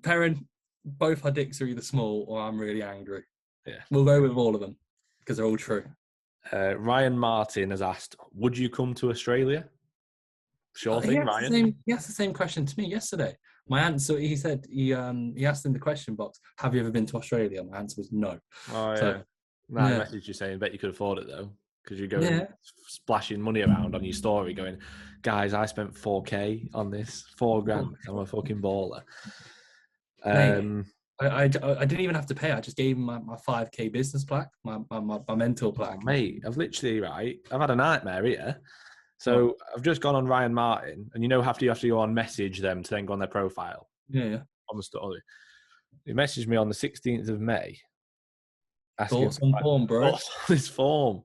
Perrin, both our dicks are either small or I'm really angry. Yeah. We'll go with all of them because they're all true. Ryan Martin has asked, would you come to Australia? Sure thing, Ryan. He asked the same question to me yesterday. My answer, he said, he asked in the question box, have you ever been to Australia? My answer was no. Oh, yeah. I messaged you saying, bet you could afford it, though. Because you're going splashing money around on your story going, guys, I spent 4K on this, 4 grand. I'm a fucking baller. I I didn't even have to pay. I just gave him my 5K business plaque, my mentor plaque. Oh, mate, I've had a nightmare here. So I've just gone on Ryan Martin, and you have to go on message them to then go on their profile. Yeah. On the story. He messaged me on the 16th of May. Thoughts on form, bro? Thoughts on his form.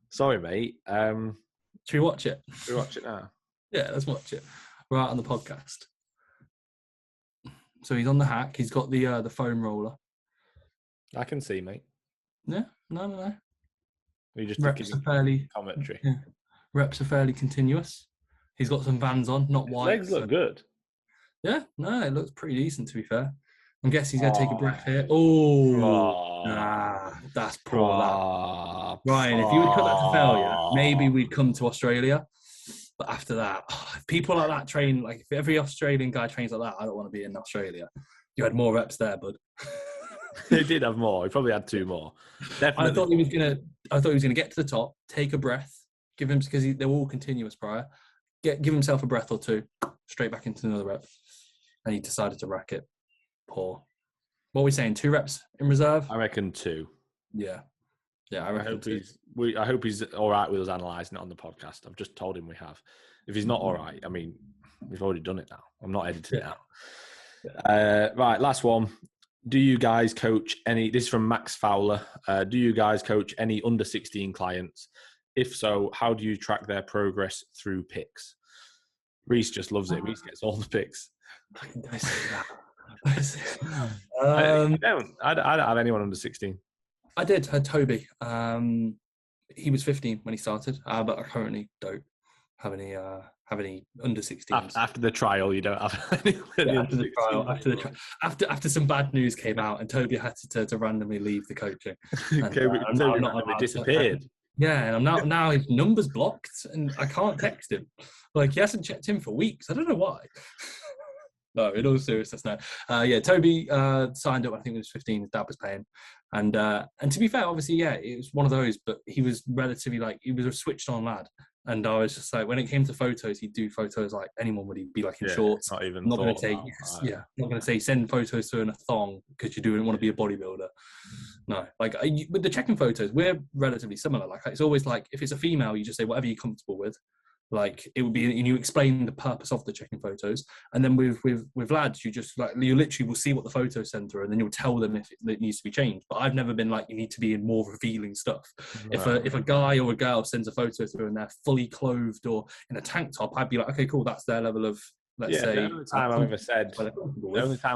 Sorry, mate. Should we watch it? Should we watch it now? Yeah, let's watch it. Right on the podcast. So he's on the hack. He's got the foam roller. I can see, mate. Yeah, no. You just reps are fairly commentary. Yeah. Reps are fairly continuous. He's got some Vans on, not white. His legs look good. Yeah, no, it looks pretty decent to be fair. I'm guessing he's going to take a breath here. Oh, nah, that's poor. Ryan, if you would cut that to failure, maybe we'd come to Australia. But after that, if people like that train, like if every Australian guy trains like that, I don't want to be in Australia. You had more reps there, bud. He did have more. He probably had 2 more. Definitely. I thought he was gonna get to the top, take a breath, give him because they're all continuous prior. Give himself a breath or 2, straight back into another rep, and he decided to rack it. Poor. What are we saying? 2 reps in reserve? I reckon 2. Yeah. I reckon I hope he's all right with us analysing it on the podcast. I've just told him we have. If he's not all right, I mean, we've already done it now. I'm not editing it out. Yeah. Right, last one. Do you guys coach any? This is from Max Fowler. Do you guys coach any under 16 clients? If so, how do you track their progress through pics? Reece just loves it. Reece gets all the pics. I say that. I don't have anyone under 16. I had Toby. He was 15 when he started, but I currently don't have any under 16s. After the trial, you don't have any. After the trial, after some bad news came out, and Toby had to randomly leave the coaching. Toby randomly disappeared. Yeah, and now his number's blocked, and I can't text him. Like he hasn't checked in for weeks. I don't know why. No, in all seriousness, no. Toby signed up. I think he was 15. His dad was paying, and to be fair, obviously, it was one of those. But he was relatively he was a switched on lad, and I was just like, when it came to photos, he'd do photos like anyone would. He'd be like in shorts. Not even. Not going to say not going to say send photos to in a thong because you don't want to be a bodybuilder. No, with the check-in photos, we're relatively similar. Like it's always like if it's a female, you just say whatever you're comfortable with. Like it would be, and you explain the purpose of the check-in photos, and then with lads, you just you literally will see what the photos send through, and then you'll tell them if it needs to be changed. But I've never been like you need to be in more revealing stuff. Right. If a guy or a girl sends a photo through and they're fully clothed or in a tank top, I'd be like, okay, cool, that's their level of let's say. The only time I've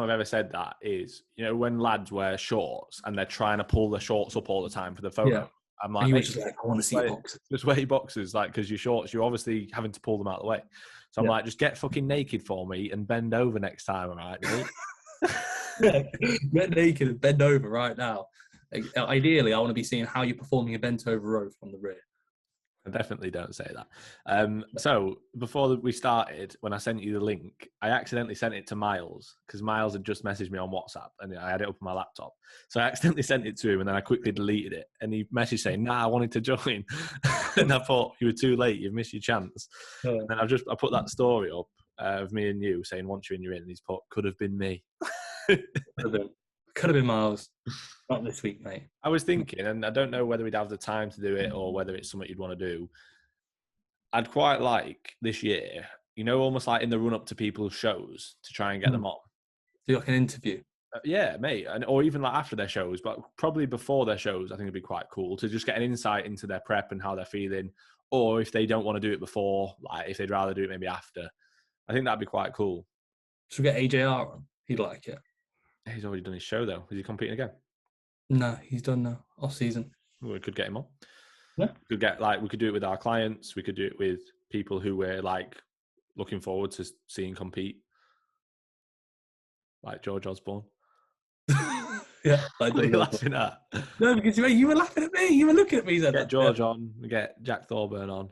ever said that is when lads wear shorts and they're trying to pull the shorts up all the time for the photo. Yeah. I'm like, I want to see boxes. Just wear your boxes, because your shorts, you're obviously having to pull them out of the way. So I'm like, just get fucking naked for me and bend over next time, all right, mate? Get naked and bend over right now. Ideally, I want to be seeing how you're performing a bent over row from the rear. I definitely don't say that. So before we started, when I sent you the link, I accidentally sent it to Miles because Miles had just messaged me on WhatsApp and I had it up on my laptop. So I accidentally sent it to him and then I quickly deleted it. And he messaged saying, "Nah, I wanted to join." And I thought, you were too late. You've missed your chance. And then I put that story up of me and you saying, "Once you're in, you're in." And he's put, "Could have been me." Could have been Miles. Not this week, mate. I was thinking, and I don't know whether we'd have the time to do it or whether it's something you'd want to do. I'd quite like this year, almost like in the run-up to people's shows to try and get them on. Do like an interview? Yeah, mate. Or even like after their shows, but probably before their shows, I think it'd be quite cool to just get an insight into their prep and how they're feeling. Or if they don't want to do it before, if they'd rather do it maybe after. I think that'd be quite cool. Should we get AJR on? He'd like it. He's already done his show, though. Is he competing again? No, he's done now. Off season. Well, we could get him on. Yeah. We could do it with our clients. We could do it with people who we're looking forward to seeing compete. Like George Osborne. Yeah. What are you laughing at? No, because you were laughing at me. You were looking at me. Get George on. We get Jack Thorburn on.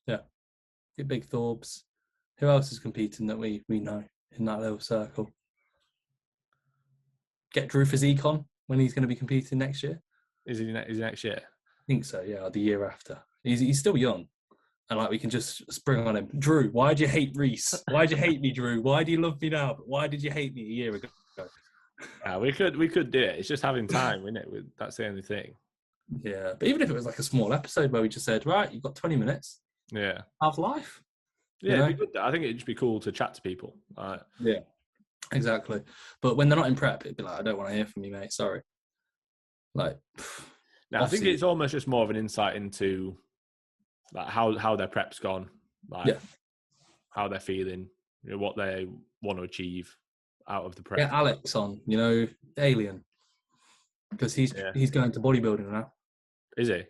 Yeah. Get Big Thorbs. Who else is competing that we know in that little circle? Get Drew Physique on when he's going to be competing next year. Is he next year? I think so, yeah, or the year after. He's still young. And we can just spring on him. Drew, why'd you hate Reece? Why'd you hate me, Drew? Why do you love me now? But why did you hate me a year ago? Yeah, we could do it. It's just having time, isn't it? That's the only thing. Yeah, but even if it was like a small episode where we just said, right, you've got 20 minutes, Yeah. have life. Yeah, it'd be good. I think it'd just be cool to chat to people. Yeah, exactly. But when they're not in prep, it'd be like, I don't want to hear from you, mate. Sorry. Like, now, I think it's almost just more of an insight into like how their prep's gone, like how they're feeling, what they want to achieve out of the prep. Get Alex on, Alien, because he's going to bodybuilding now. Is he?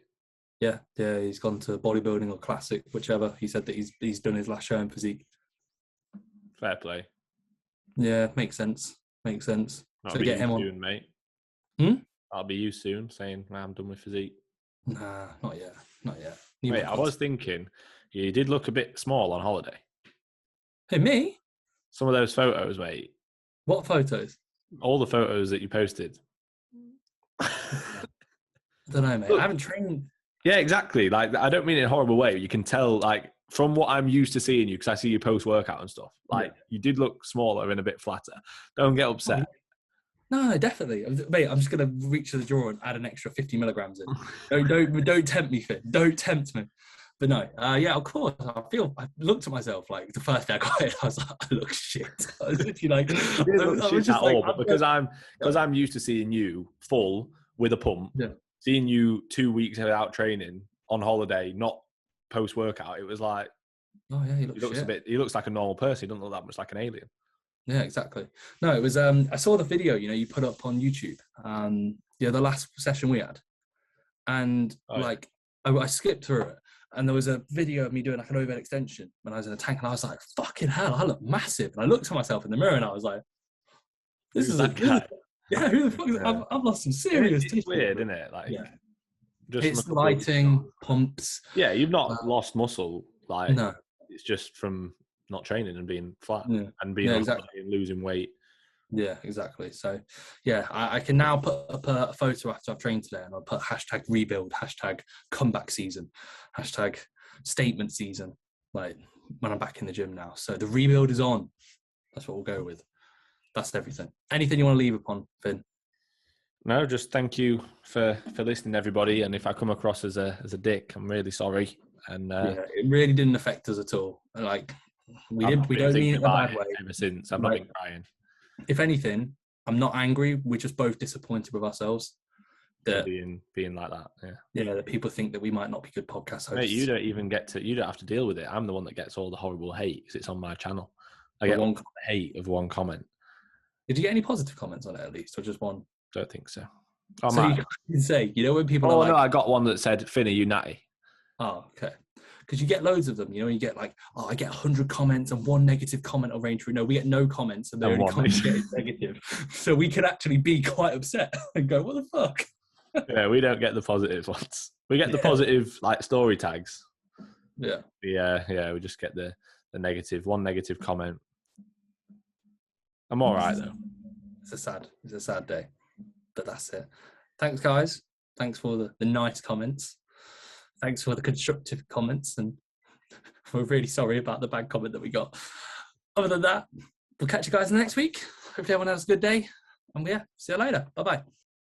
Yeah, he's gone to bodybuilding or classic, whichever. He said that he's done his last show in physique. Fair play. Yeah, makes sense. That'll so be get him soon, on, mate. That'll be you soon, saying I'm done with physique. Nah, not yet. Wait, I was thinking, you did look a bit small on holiday. Hey, me? Some of those photos, mate. What photos? All the photos that you posted. I don't know, mate. Look, I haven't trained. Yeah, exactly. Like, I don't mean in a horrible way. You can tell, like, from what I'm used to seeing you, because I see you post workout and stuff. Like, you did look smaller and a bit flatter. Don't get upset. No, definitely, mate. I'm just gonna reach to the drawer and add an extra 50 milligrams in. Don't tempt me, Finn. Don't tempt me. But no, yeah, of course. I looked at myself like the first day I got it. I was like, I look shit. I was literally like, but because I'm used to seeing you full with a pump. Yeah. Seeing you 2 weeks without training on holiday, not post workout, it was like, oh yeah, he looks he looks like a normal person. He doesn't look that much like an alien. Yeah, exactly. No, it was. I saw the video, you put up on YouTube. The last session we had, and I skipped through it, and there was a video of me doing like an overhead extension when I was in a tank, and I was like, "Fucking hell, I look massive!" And I looked at myself in the mirror, and I was like, "This is that guy." Yeah, who the fuck is that? I've lost some serious. It's weird, isn't it? Like, just it's lighting, pumps. Yeah, you've not lost muscle. Like, no, it's just from not training and being flat and being exactly. And losing weight. Yeah, exactly. So, yeah, I can now put up a photo after I've trained today, and I'll put hashtag rebuild, hashtag comeback season, hashtag statement season, like when I'm back in the gym now. So the rebuild is on. That's what we'll go with. That's everything. Anything you want to leave upon, Finn? No, just thank you for listening, everybody. And if I come across as a dick, I'm really sorry. And it really didn't affect us at all. Like we don't mean it in a bad way. Ever since I've not been crying. If anything, I'm not angry. We're just both disappointed with ourselves. That being like that, yeah. That people think that we might not be good podcast hosts. Mate, you don't have to deal with it. I'm the one that gets all the horrible hate because it's on my channel. I get one hate of one comment. Did you get any positive comments on it at least, or just one? Don't think so. So you can say, when people are like... no, I got one that said, Finn, are you natty? Oh, okay. Because you get loads of them, you get like, I get 100 comments and one negative comment will range through. No, we get no comments and the only comment you get is negative. So we can actually be quite upset and go, what the fuck? Yeah, we don't get the positive ones. We get the positive, like, story tags. Yeah. Yeah, we just get the negative, one negative comment. I'm all right, though. It's a sad day, but that's it. Thanks, guys. Thanks for the nice comments. Thanks for the constructive comments, and we're really sorry about the bad comment that we got. Other than that, we'll catch you guys next week. Hope everyone has a good day, and see you later. Bye-bye.